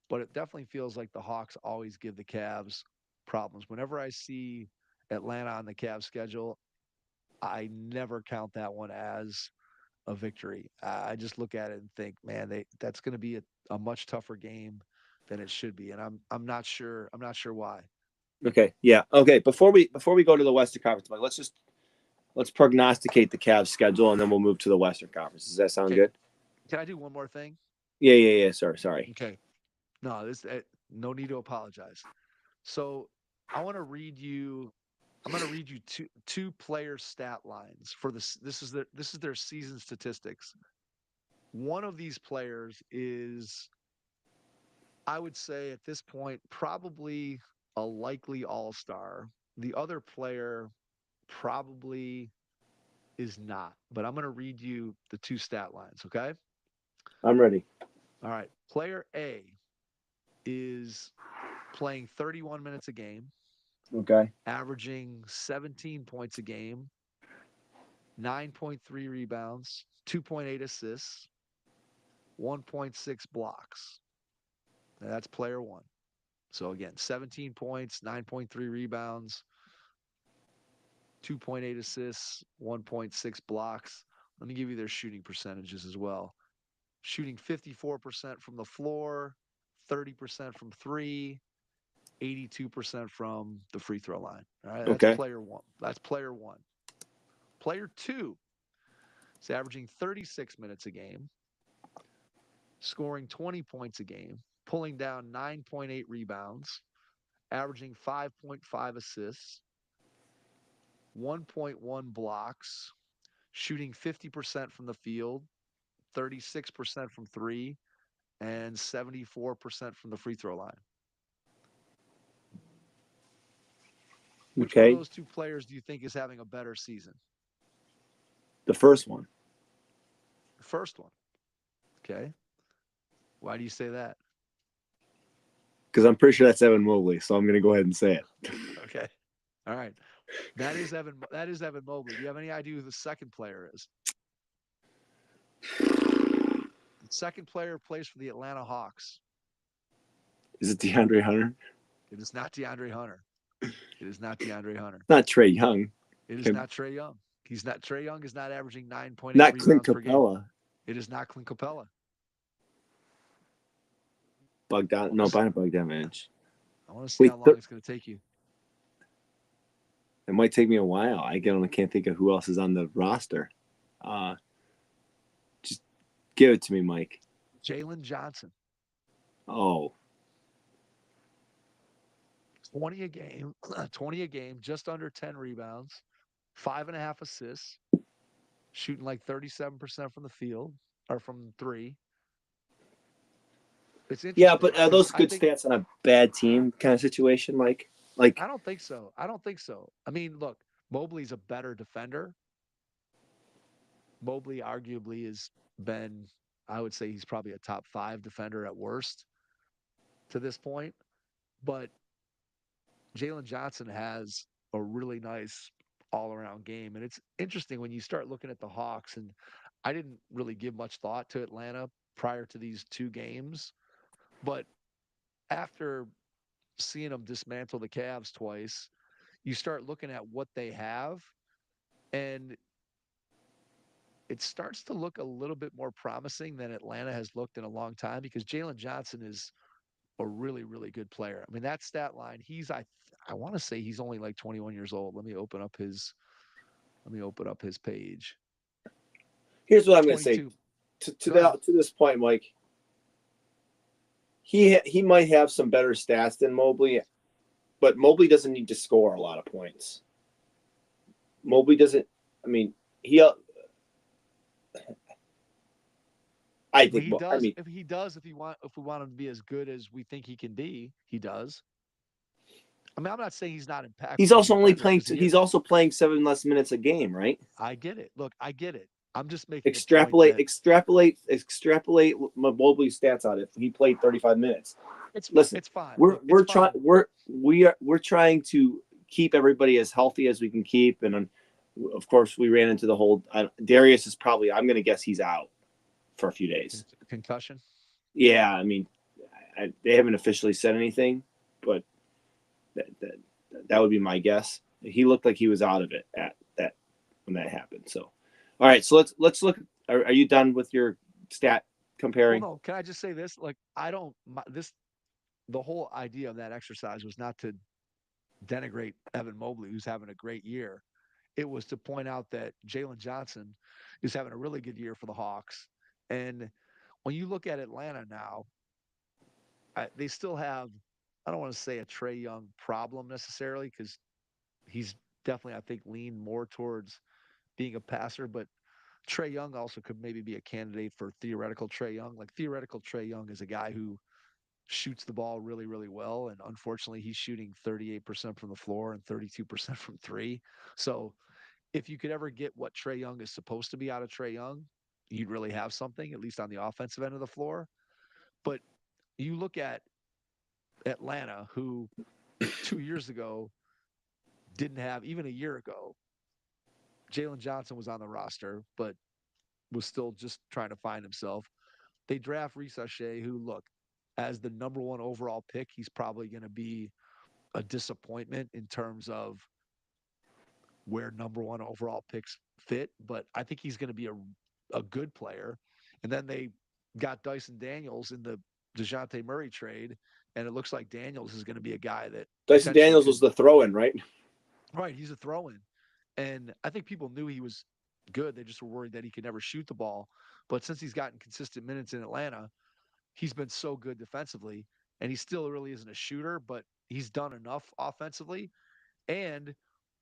but it definitely feels like the Hawks always give the Cavs problems. Whenever I see Atlanta on the Cavs schedule, I never count that one as a victory. I just look at it and think, man, that's going to be a much tougher game than it should be, and I'm not sure why. Okay, yeah, okay. Before we go to the Western Conference, Mike, let's prognosticate the Cavs schedule, and then we'll move to the Western Conference. Does that sound good? Can I do one more thing? Yeah. Sorry. Okay. No, no need to apologize. So I want to read you. I'm going to read you two player stat lines for this. This is their season statistics. One of these players is, I would say at this point, probably a likely all-star. The other player probably is not. But I'm going to read you the two stat lines. Okay. I'm ready. All right. Player A is playing 31 minutes a game. Okay. Averaging 17 points a game, 9.3 rebounds, 2.8 assists, 1.6 blocks. Now that's player one. So again, 17 points, 9.3 rebounds, 2.8 assists, 1.6 blocks. Let me give you their shooting percentages as well. Shooting 54% from the floor, 30% from three, 82% from the free throw line. All right, that's player one. That's player one. Player two is averaging 36 minutes a game, scoring 20 points a game, pulling down 9.8 rebounds, averaging 5.5 assists, 1.1 blocks, shooting 50% from the field, 36% from three, and 74% from the free throw line. Which one of those two players do you think is having a better season? The first one. The first one. Okay. Why do you say that? Because I'm pretty sure that's Evan Mobley, so I'm going to go ahead and say it. Okay. All right. That is Evan Mobley. Do you have any idea who the second player is? The second player plays for the Atlanta Hawks. Is it DeAndre Hunter? It is not DeAndre Hunter. It is not DeAndre Hunter. Not Trae Young. It is not Trae Young. Trae Young is not averaging 9.8 not rebounds Clint per Capella. game. It is not Clint Capella. Bogdanovich. I want to see how long it's going to take you. It might take me a while. I can't think of who else is on the roster. Just give it to me, Mike. Jalen Johnson. Oh. 20 a game, just under 10 rebounds, 5.5 assists, shooting like 37% from the field or from three. It's interesting. Yeah, but are those good stats on a bad team kind of situation, Mike? Like, I don't think so. I mean, look, Mobley's a better defender. Mobley arguably has been, I would say he's probably a top 5 defender at worst to this point. But Jalen Johnson has a really nice all-around game. And it's interesting when you start looking at the Hawks, and I didn't really give much thought to Atlanta prior to these two games. But after seeing them dismantle the Cavs twice, you start looking at what they have, and it starts to look a little bit more promising than Atlanta has looked in a long time, because Jalen Johnson is a really, really good player. I mean, that stat line, I want to say he's only like 21 years old. Let me open up his page. Here's what I'm going to say. To this point, Mike, he might have some better stats than Mobley, but Mobley doesn't need to score a lot of points. Mobley doesn't. I mean, I But think. he Well, I does. mean, If we want him to be as good as we think he can be, he does. I mean, I'm not saying he's not he's impactful as a also only defender playing. because he He's is. also playing 7 less minutes a game, right? I get it. Look, I get it. I'm just making a point Extrapolate, that extrapolate Mobley's stats out. If he played 35 minutes, listen, it's fine. we're Look, it's we're trying fine. we're trying to keep everybody as healthy as we can keep, and of course we ran into the whole. Darius is probably. I'm going to guess he's out for a few days. Concussion. Yeah, I mean, they haven't officially said anything, but that, that that would be my guess. He looked like he was out of it at that when that happened. So, all right, so let's look. Are you done with your stat Well, comparing? no. Can I just say this? Like, I don't. This the whole idea of that exercise was not to denigrate Evan Mobley, who's having a great year. It was to point out that Jalen Johnson is having a really good year for the Hawks. And when you look at Atlanta now, they still have, I don't want to say a Trae Young problem necessarily, because he's definitely, I think, leaned more towards being a passer, but Trae Young also could maybe be a candidate for theoretical Trae Young. Like theoretical Trae Young is a guy who shoots the ball really, really well. And unfortunately, he's shooting 38% from the floor and 32% from three. So if you could ever get what Trae Young is supposed to be out of Trae Young, you'd really have something, at least on the offensive end of the floor. But you look at Atlanta, who 2 years ago didn't have, even a year ago, Jalen Johnson was on the roster, but was still just trying to find himself. They draft Reese Shea, who, look, as the number one overall pick, he's probably going to be a disappointment in terms of where number one overall picks fit, but I think he's going to be a good player. And then they got Dyson Daniels in the DeJounte Murray trade, and it looks like Daniels is going to be a guy that Dyson potentially Daniels could. was the throw-in, right? Right, he's a throw-in, and I think people knew he was good. They just were worried that he could never shoot the ball. But since he's gotten consistent minutes in Atlanta, he's been so good defensively, and he still really isn't a shooter, but he's done enough offensively. And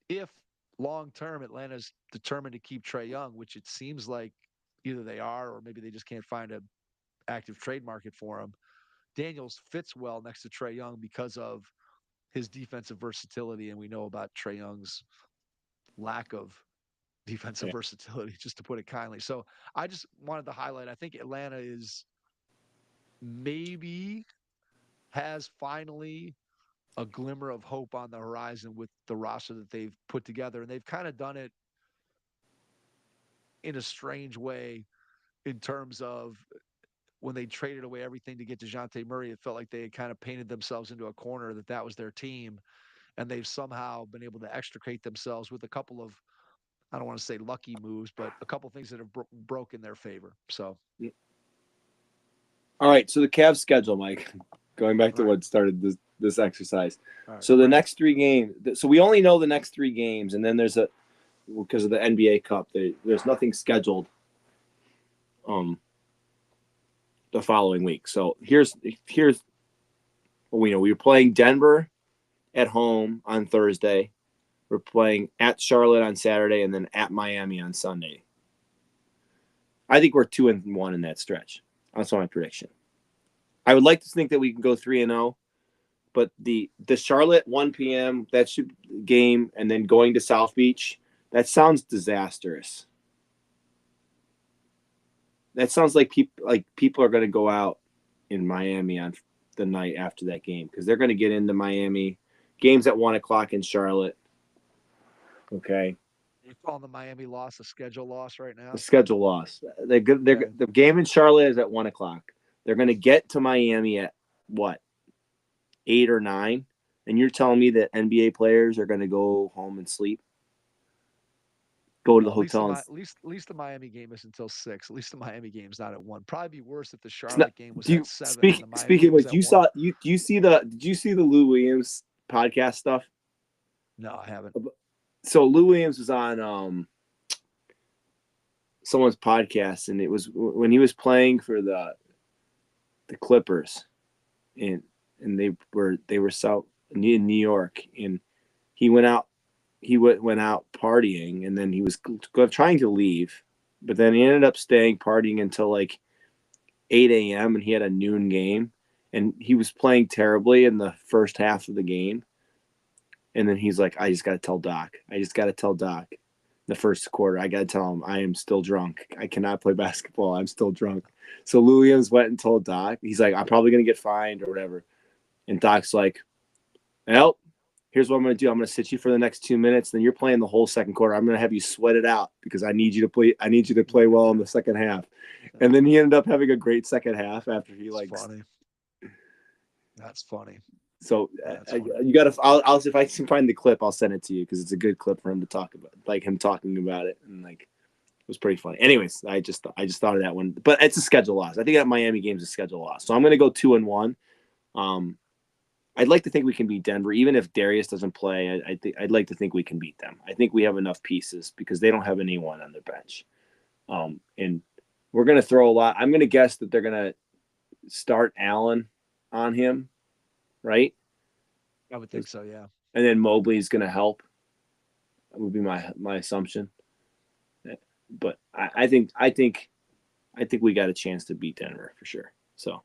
if long term Atlanta's determined to keep Trae Young, which it seems like either they are or maybe they just can't find a active trade market for him, Daniels fits well next to Trae Young because of his defensive versatility, and we know about Trae Young's lack of defensive Yeah. versatility, just to put it kindly. So I just wanted to highlight. I think Atlanta is maybe has finally a glimmer of hope on the horizon with the roster that they've put together, and they've kind of done it in a strange way in terms of when they traded away everything to get DeJounte Murray, it felt like they had kind of painted themselves into a corner that was their team. And they've somehow been able to extricate themselves with a couple of, I don't want to say lucky moves, but a couple of things that have broke in their favor. So, All right, so the Cavs schedule, Mike. Going back to right. what started this exercise. All right. So the Ready. next 3 games. So we only know the next 3 games, and then there's because of the NBA Cup. There's nothing scheduled. The following week. So here's what we know. We were playing Denver at home on Thursday. We're playing at Charlotte on Saturday, and then at Miami on Sunday. I think we're 2-1 in that stretch. That's my prediction. I would like to think that we can go 3-0, but the Charlotte 1 p.m. that should game, and then going to South Beach, that sounds disastrous. That sounds like people are going to go out in Miami on the night after that game because they're going to get into Miami. Games at 1:00 in Charlotte. Okay. You're calling the Miami loss a schedule loss right now? The schedule loss. The game in Charlotte is at 1:00. They're going to get to Miami at what, 8 or 9, and you're telling me that NBA players are going to go home and sleep, go to the hotel. At least the Miami game is until 6. At least the Miami game's not at 1. Probably be worse if the Not, Charlotte game was do at you 7 and speak the Miami speaking game was with at you 1. saw you do you see the did you see the Lou Williams podcast stuff? No, I haven't. So Lou Williams was on someone's podcast, and it was when he was playing for the Clippers, and they were south in New York, and he went out partying, and then he was trying to leave, but then he ended up staying partying until like 8 a.m. and he had a noon game, and he was playing terribly in the first half of the game. And then he's like, I just got to tell Doc. I just got to tell Doc the first quarter. I got to tell him I am still drunk. I cannot play basketball. I'm still drunk. So Lou Williams went and told Doc. He's like, I'm probably going to get fined or whatever. And Doc's like, well, here's what I'm going to do. I'm going to sit you for the next 2 minutes. Then you're playing the whole second quarter. I'm going to have you sweat it out because I need you to play. I need you to play well in the second half. And then he ended up having a great second half after he That's funny. That's funny. So That's funny. you got to. I'll if I can find the clip, I'll send it to you because it's a good clip for him to talk about, like him talking about it, and like it was pretty funny. Anyways, I just thought of that one, but it's a schedule loss. I think that Miami game's a schedule loss, so I'm going to go 2-1. I'd like to think we can beat Denver, even if Darius doesn't play. I'd like to think we can beat them. I think we have enough pieces because they don't have anyone on their bench, and we're going to throw a lot. I'm going to guess that they're going to start Allen on him. Right? I would think so, yeah. And then Mobley's going to help. That would be my assumption. But I think we got a chance to beat Denver for sure. So,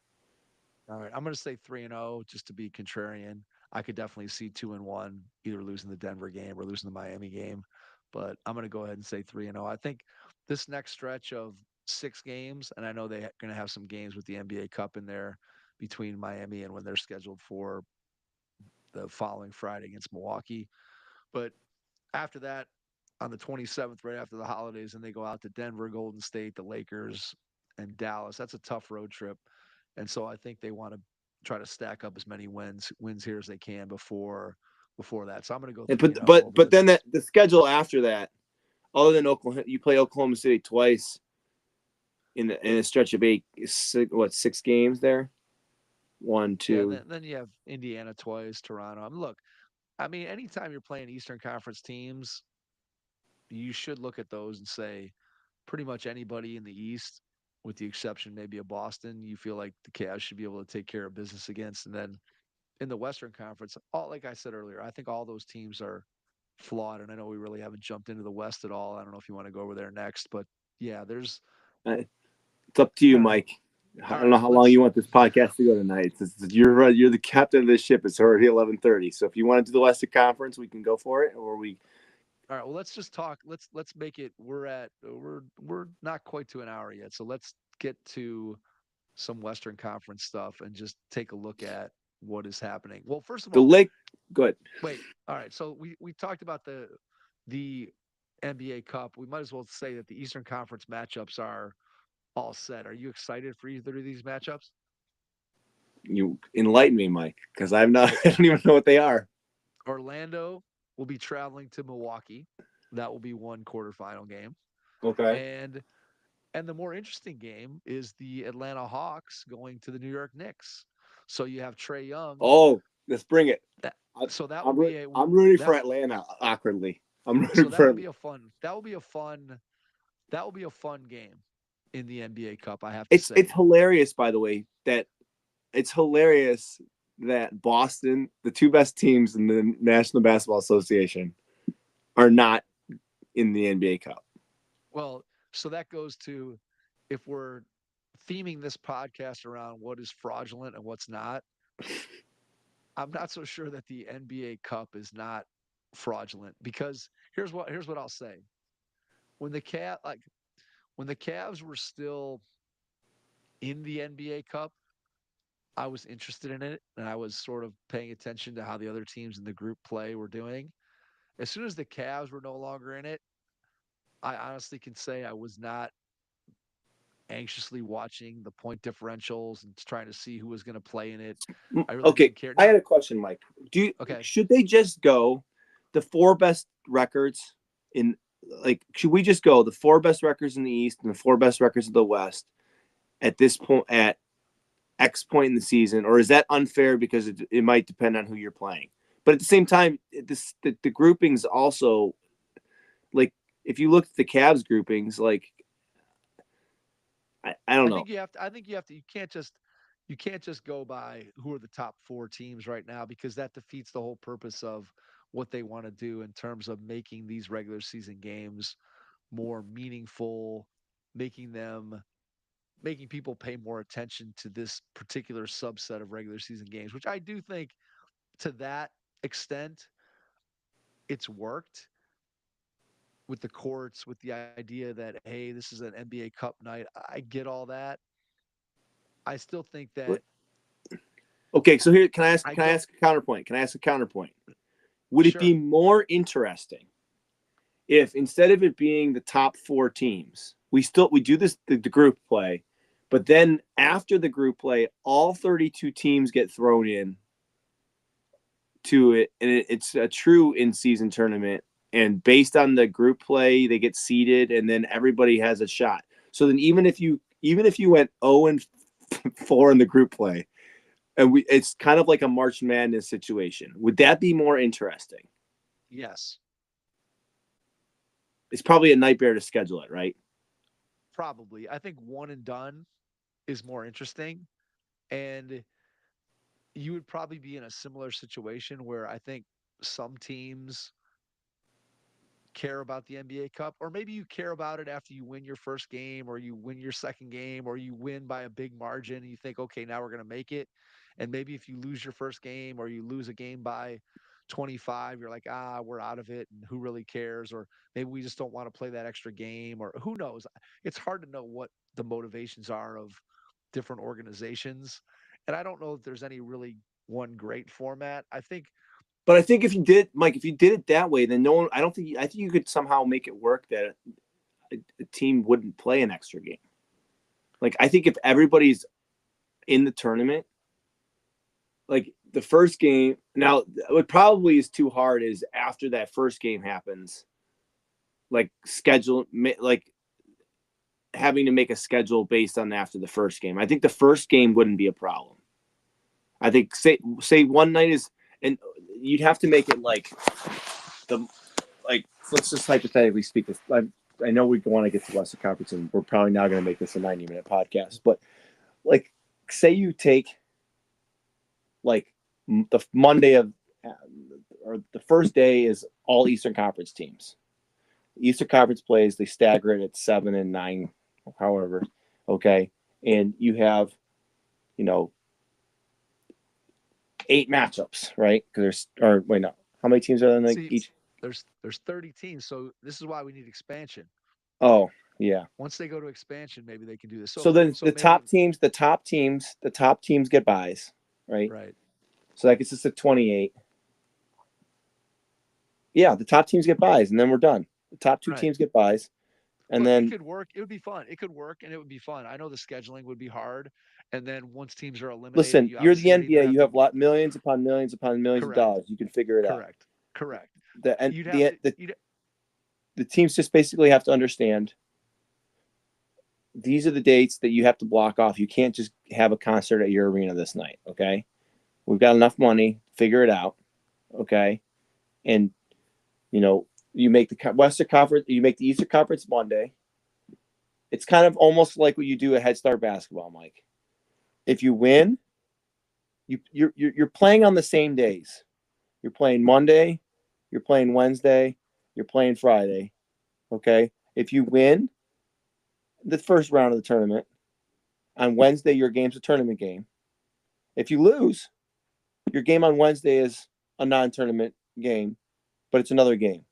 all right, I'm going to say 3-0 just to be contrarian. I could definitely see 2-1, either losing the Denver game or losing the Miami game. But I'm going to go ahead and say 3-0. I think this next stretch of 6 games, and I know they're going to have some games with the NBA Cup in there between Miami and when they're scheduled for the following Friday against Milwaukee. But after that, on the 27th, right after the holidays, and they go out to Denver, Golden State, the Lakers, and Dallas. That's a tough road trip. And so I think they want to try to stack up as many wins here as they can before that. So I'm going to go 3-0. but then the schedule after that, other than Oklahoma, you play Oklahoma City twice in a stretch of 6 games there. 1, 2. Yeah, then you have Indiana twice, Toronto. Look, I mean, anytime you're playing Eastern Conference teams, you should look at those and say pretty much anybody in the East, with the exception maybe of Boston, you feel like the Cavs should be able to take care of business against. And then in the Western Conference, like I said earlier, I think all those teams are flawed. And I know we really haven't jumped into the West at all. I don't know if you want to go over there next, but yeah, there's. It's up to you, Mike. I don't know how long you want this podcast to go tonight. You're the captain of this ship. It's already 11:30. So if you want to do the Western Conference, we can go for it, or we. All right. Well, let's just talk. Let's make it. We're not quite to an hour yet. So let's get to some Western Conference stuff and just take a look at what is happening. Well, first of all, Good. Wait. All right. So we talked about the NBA Cup. We might as well say that the Eastern Conference matchups are all set. Are you excited for either of these matchups? You enlighten me, Mike, because I'm not. I don't even know what they are. Orlando will be traveling to Milwaukee. That will be one quarterfinal game. Okay. And the more interesting game is the Atlanta Hawks going to the New York Knicks. So you have Trae Young. Oh, let's bring it. So that would be I'm rooting for Atlanta awkwardly. I'm rooting so that for. would be a fun. That will be a fun game in the NBA Cup. I have to say it's hilarious. By the way, that it's hilarious that Boston, the two best teams in the National Basketball Association, are not in the NBA Cup. Well, so that goes to if we're theming this podcast around what is fraudulent and what's not. I'm not so sure that the NBA Cup is not fraudulent because here's what I'll say. When the Cavs were still in the NBA Cup, I was interested in it and I was sort of paying attention to how the other teams in the group play were doing. As soon as the Cavs were no longer in it, I honestly can say I was not anxiously watching the point differentials and trying to see who was going to play in it. I really didn't care. I had a question, Mike. Should they just go the 4 best records in should we just go the 4 best records in the East and the 4 best records in the West at this point at X point in the season, or is that unfair because it might depend on who you're playing? But at the same time, the groupings also, like if you look at the Cavs groupings, like I don't know. I think you have to. You can't just go by who are the top 4 teams right now because that defeats the whole purpose of what they want to do in terms of making these regular season games more meaningful, making them making people pay more attention to this particular subset of regular season games, which I do think to that extent it's worked with the courts, with the idea that, hey, this is an NBA Cup night. I get all that. I still think that Okay, so here, can I I don't. ask a counterpoint? Can I ask a counterpoint? Would it be Sure. more interesting if instead of it being the top 4 teams, we do this the group play, but then after the group play, all 32 teams get thrown in to it, and it's a true in-season tournament. And based on the group play, they get seeded, and then everybody has a shot. So then, even if you went 0-4 in the group play, and it's kind of like a March Madness situation, would that be more interesting? Yes. It's probably a nightmare to schedule it, right? Probably. I think one and done is more interesting. And you would probably be in a similar situation where I think some teams care about the NBA Cup, or maybe you care about it after you win your first game, or you win your second game, or you win by a big margin and you think, okay, now we're going to make it. And maybe if you lose your first game or you lose a game by 25, you're like, we're out of it and who really cares? Or maybe we just don't want to play that extra game, or who knows? It's hard to know what the motivations are of different organizations. And I don't know if there's any really one great format. I think But I think if you did, Mike, if you did it that way, then no one. I think you could somehow make it work that a team wouldn't play an extra game. Like I think if everybody's in the tournament, like the first game. Now, what probably is too hard is after that first game happens, like schedule, like having to make a schedule based on after the first game. I think the first game wouldn't be a problem. I think say one night is, and you'd have to make it like the like. Let's just hypothetically speak. This I know we want to get to Western Conference, and we're probably now going to make this a 90-minute podcast. But like, say you take like the Monday of or the first day is all Eastern Conference teams. Eastern Conference plays, they stagger it at 7 and 9, however. Okay. And you have, 8 matchups, right? Because how many teams are there in each? There's 30 teams, so this is why we need expansion. Oh, yeah. Once they go to expansion, maybe they can do this. So then the top teams get buys, right? Right. So that gets us to 28. Yeah, the top teams get buys, and then we're done. The top 2 teams get buys. And then it could work. It would be fun. It could work, and it would be fun. I know the scheduling would be hard, and then once teams are eliminated, listen, you're the NBA. You have millions upon millions upon millions of dollars. You can figure it out. Correct. The teams just basically have to understand these are the dates that you have to block off. You can't just have a concert at your arena this night. Okay, we've got enough money. Figure it out. Okay, and you make the Western Conference, you make the Eastern Conference Monday. It's kind of almost like what you do at Head Start Basketball, Mike. If you win, you're playing on the same days. You're playing Monday, you're playing Wednesday, you're playing Friday. Okay? If you win the first round of the tournament, on Wednesday, your game's a tournament game. If you lose, your game on Wednesday is a non-tournament game, but it's another game.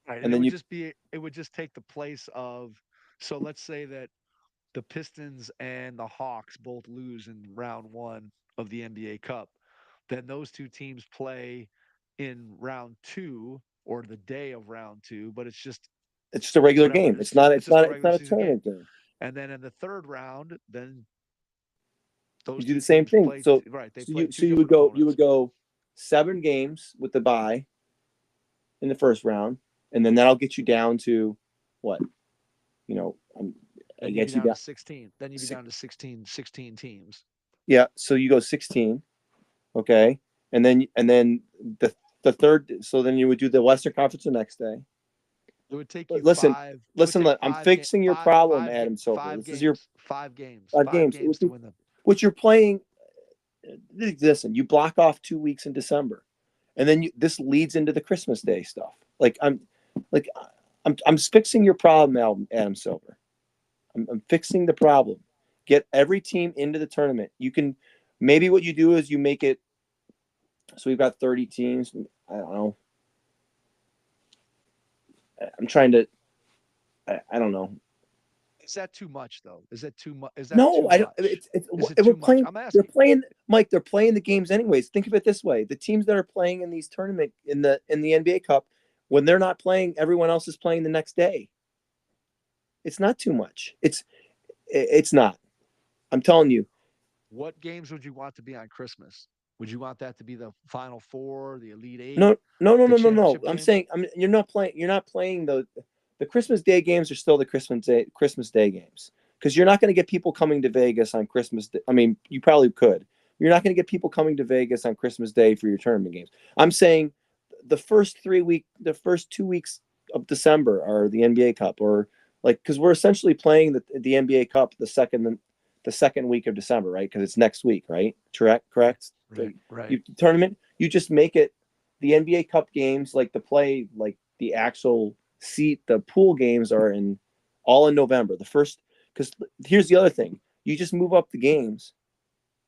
Right. And then it would just take the place of, so let's say that the Pistons and the Hawks both lose in round 1 of the NBA Cup. Then those 2 teams play in round 2 or the day of round 2, but it's just a regular game. It's not a tournament game. And then in the third round, then those you do the same thing. So you would go 7 games with the bye in the first round, and then that'll get you down to what? I get you down to 16. Then you'd be down to 16 teams. Yeah, so you go 16. Okay. And then the third, so then you would do the Western Conference the next day. It would take you listen, I'm five fixing your problem, Adam Silver. This is your 5 games. 5 games to win them. What you're playing, listen, you block off 2 weeks in December. And then this leads into the Christmas Day stuff. I'm fixing your problem, Adam Silver. I'm fixing the problem. Get every team into the tournament. You can maybe what you do is you make it so we've got 30 teams. I don't know. I'm trying to. I don't know. Is that too much though? Is that too much? Is that No, too I don't. much? It's Is it we're too much? playing. I'm They're asking. playing, Mike. They're playing the games anyways. Think of it this way: the teams that are playing in these tournament in the NBA Cup, when they're not playing, everyone else is playing the next day. It's not too much. It's not. I'm telling you. What games would you want to be on Christmas? Would you want that to be the Final Four, the Elite Eight, No, no, no, the no, no, no. championship I'm games? saying you're not playing. You're not playing the Christmas Day games are still the Christmas Day games because you're not going to get people coming to Vegas on Christmas Day. I mean, you probably could. You're not going to get people coming to Vegas on Christmas Day for your tournament games. I'm saying the first 2 weeks of December are the NBA Cup, or like because we're essentially playing the NBA Cup the second week of December, right? Because it's next week, right? Correct. Right, right. You tournament, you just make it the NBA Cup games, like the play, like the actual seat, the pool games are in all in November. The first, because here's the other thing: you just move up the games,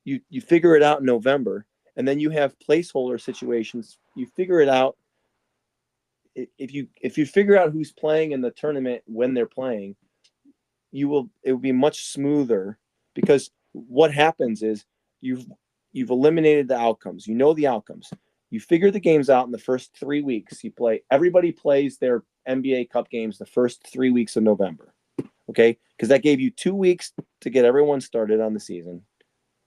you figure it out in November, and then you have placeholder situations. You figure it out if you figure out who's playing in the tournament when they're playing, it will be much smoother because what happens is you've eliminated the outcomes. You know the outcomes. You figure the games out in the first 3 weeks. Everybody plays their NBA Cup games the first 3 weeks of November. Okay, because that gave you 2 weeks to get everyone started on the season.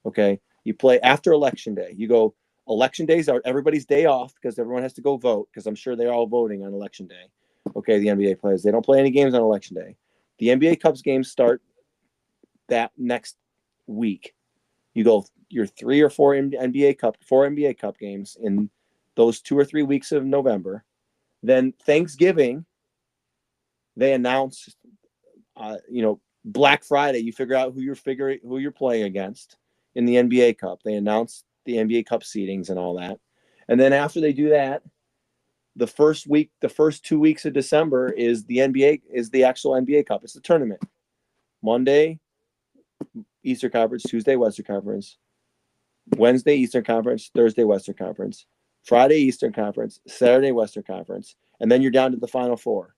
Okay, you play after election day. You go election days are everybody's day off because everyone has to go vote because I'm sure they're all voting on election day. Okay, the NBA players, they don't play any games on election day. The NBA Cups games start that next week. You go your 4 NBA Cup games in those 2 or 3 weeks of November. Then Thanksgiving, they announce, Black Friday. You figure out who you're playing against in the NBA Cup. They announce the NBA Cup seedings and all that, and then after they do that, the first 2 weeks of December is the actual NBA Cup. It's the tournament. Monday, Eastern Conference, Tuesday, Western Conference, Wednesday, Eastern Conference, Thursday, Western Conference, Friday, Eastern Conference, Saturday, Western Conference, and then you're down to the Final Four.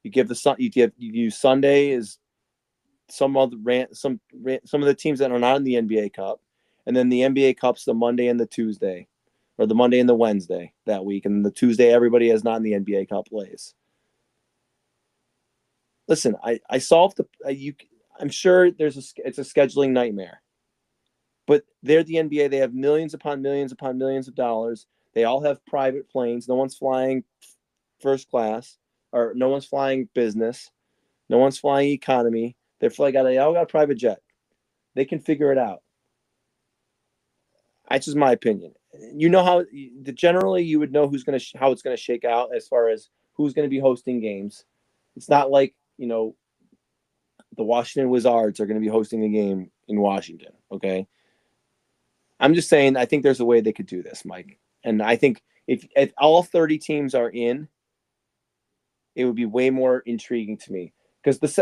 You use Sunday as some of the teams that are not in the NBA Cup, and then the NBA Cup's the Monday and the Tuesday, or the Monday and the Wednesday that week, and the Tuesday everybody has not in the NBA Cup plays. Listen, I solved I'm sure it's a scheduling nightmare, but they're the NBA. They have millions upon millions upon millions of dollars. They all have private planes. No one's flying first class, or no one's flying business. No one's flying economy. They all got a private jet. They can figure it out. That's just my opinion. You know how generally you would know how it's gonna shake out as far as who's gonna be hosting games. It's not like the Washington Wizards are going to be hosting a game in Washington. Okay, I'm just saying I think there's a way they could do this, Mike. And I think if all 30 teams are in, it would be way more intriguing to me because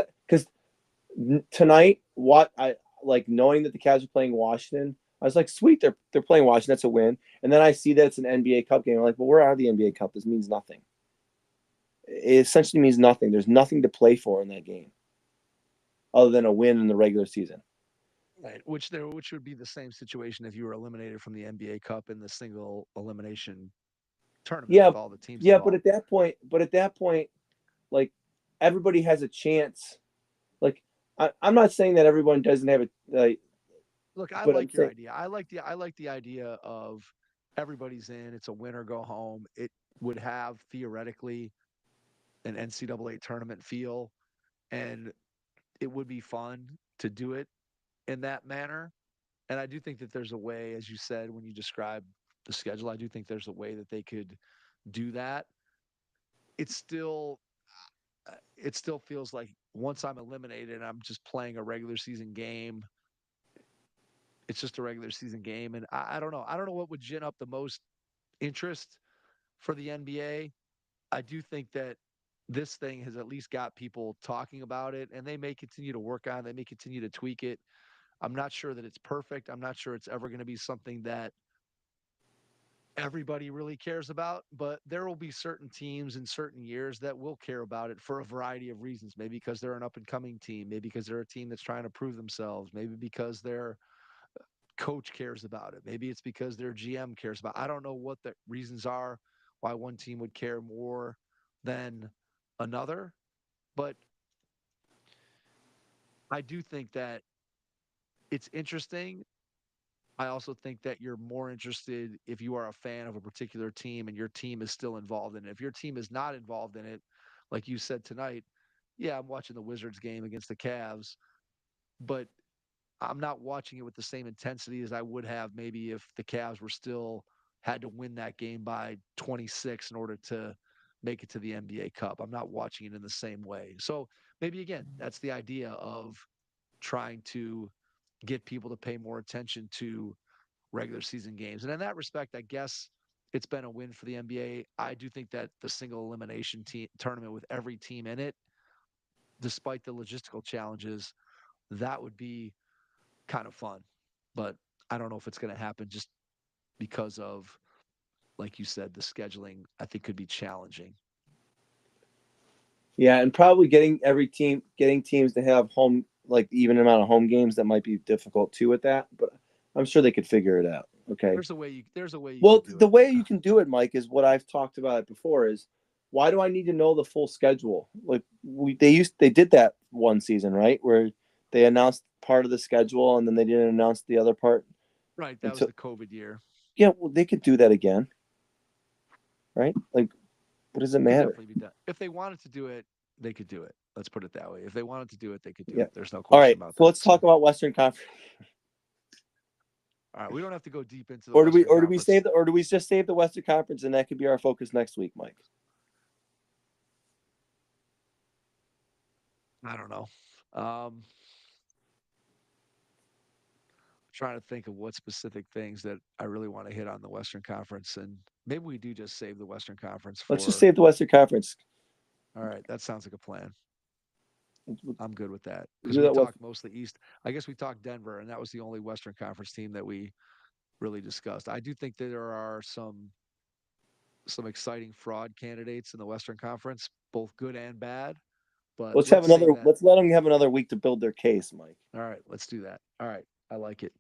tonight what I like knowing that the Cavs are playing Washington. I was like, sweet, they're playing Washington. That's a win. And then I see that it's an NBA Cup game. I'm like, well, where are the NBA Cup? This means nothing. It essentially means nothing. There's nothing to play for in that game other than a win in the regular season. Right. Which would be the same situation if you were eliminated from the NBA Cup in the single elimination tournament Yeah, with all the teams yeah, involved. but at that point, like everybody has a chance. Like I'm not saying that everyone doesn't have a Look, I but I'm like your saying idea. I like the idea of everybody's in. It's a win or go home. It would have theoretically an NCAA tournament feel, and it would be fun to do it in that manner. And I do think that there's a way, as you said when you described the schedule, I do think there's a way that they could do that. It's still it still feels like once I'm eliminated, I'm just playing a regular season game. It's just a regular season game, and I don't know. I don't know what would gin up the most interest for the NBA. I do think that this thing has at least got people talking about it, and they may continue to work on it. They may continue to tweak it. I'm not sure that it's perfect. I'm not sure it's ever going to be something that everybody really cares about, but there will be certain teams in certain years that will care about it for a variety of reasons. Maybe because they're an up and coming team, maybe because they're a team that's trying to prove themselves, maybe because their coach cares about it, maybe it's because their GM cares about it. I don't know what the reasons are why one team would care more than another, but I do think that it's interesting. I also think that you're more interested if you are a fan of a particular team and your team is still involved in it. If your team is not involved in it, like you said tonight, yeah, I'm watching the Wizards game against the Cavs, but I'm not watching it with the same intensity as I would have maybe if the Cavs were still had to win that game by 26 in order to make it to the NBA Cup. I'm not watching it in the same way. So maybe again, that's the idea of trying to get people to pay more attention to regular season games. And in that respect, I guess it's been a win for the NBA. I do think that the single elimination tournament with every team in it, despite the logistical challenges, that would be kind of fun. But I don't know if it's going to happen just because of, like you said, the scheduling, I think could be challenging. Yeah, and probably getting teams to have home, like even amount of home games, that might be difficult too with that. But I'm sure they could figure it out. Okay. There's a way you Well, can do the it. way you can do it, Mike, is what I've talked about it before. Is why do I need to know the full schedule? Like they did that one season, right, where they announced part of the schedule and then they didn't announce the other part. Right. That was the COVID year. Yeah, well, they could do that again, right? Like, what does it It could matter? definitely be done. If they wanted to do it, they could do it. Let's put it that way. If they wanted to do it, they could do Yeah. it. There's no All question right. about So that. let's talk So, about Western Conference. all right, we don't have to go deep into the Or do we Western Conference. or do we just save the Western Conference and that could be our focus next week, Mike? I don't know. Trying to think of what specific things that I really want to hit on the Western Conference, and maybe we do just save the Western Conference Let's just for. save the Western Conference. All right, that sounds like a plan. I'm good with that because Do we that. talked mostly East. I guess we talked Denver, and that was the only Western Conference team that we really discussed. I do think that there are some exciting fraud candidates in the Western Conference, both good and bad. But Let's have let's another. save that. Let's let them have another week to build their case, Mike. All right, let's do that. All right, I like it.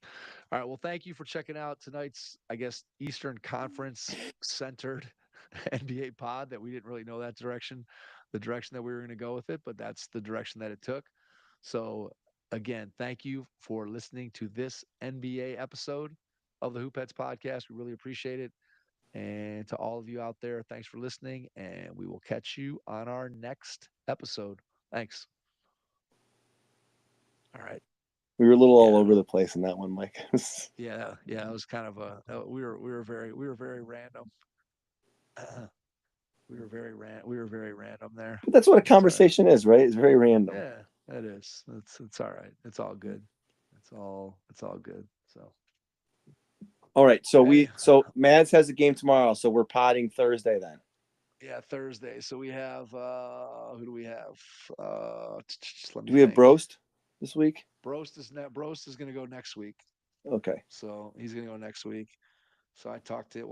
All right, well, thank you for checking out tonight's, I guess, Eastern Conference centered NBA pod. That we didn't really know that direction, the direction that we were going to go with it, but that's the direction that it took. So, again, thank you for listening to this NBA episode of the Hoop Heads podcast. We really appreciate it. And to all of you out there, thanks for listening, and we will catch you on our next episode. Thanks. All right. We were a little all Yeah. over the place in that one, Mike. Yeah. It was kind of we were very random. We were very random there. But that's what a That's all right. conversation is, right? It's very random. Yeah, it is. It's all right. It's all good. It's all good. So All right. So hey, Mads has a game tomorrow, so we're potting Thursday then. yeah, Thursday. So we have who do we have? Let me Do we have think. Brost this week? Brost is going to go next week. Okay. So he's going to go next week. So I talked to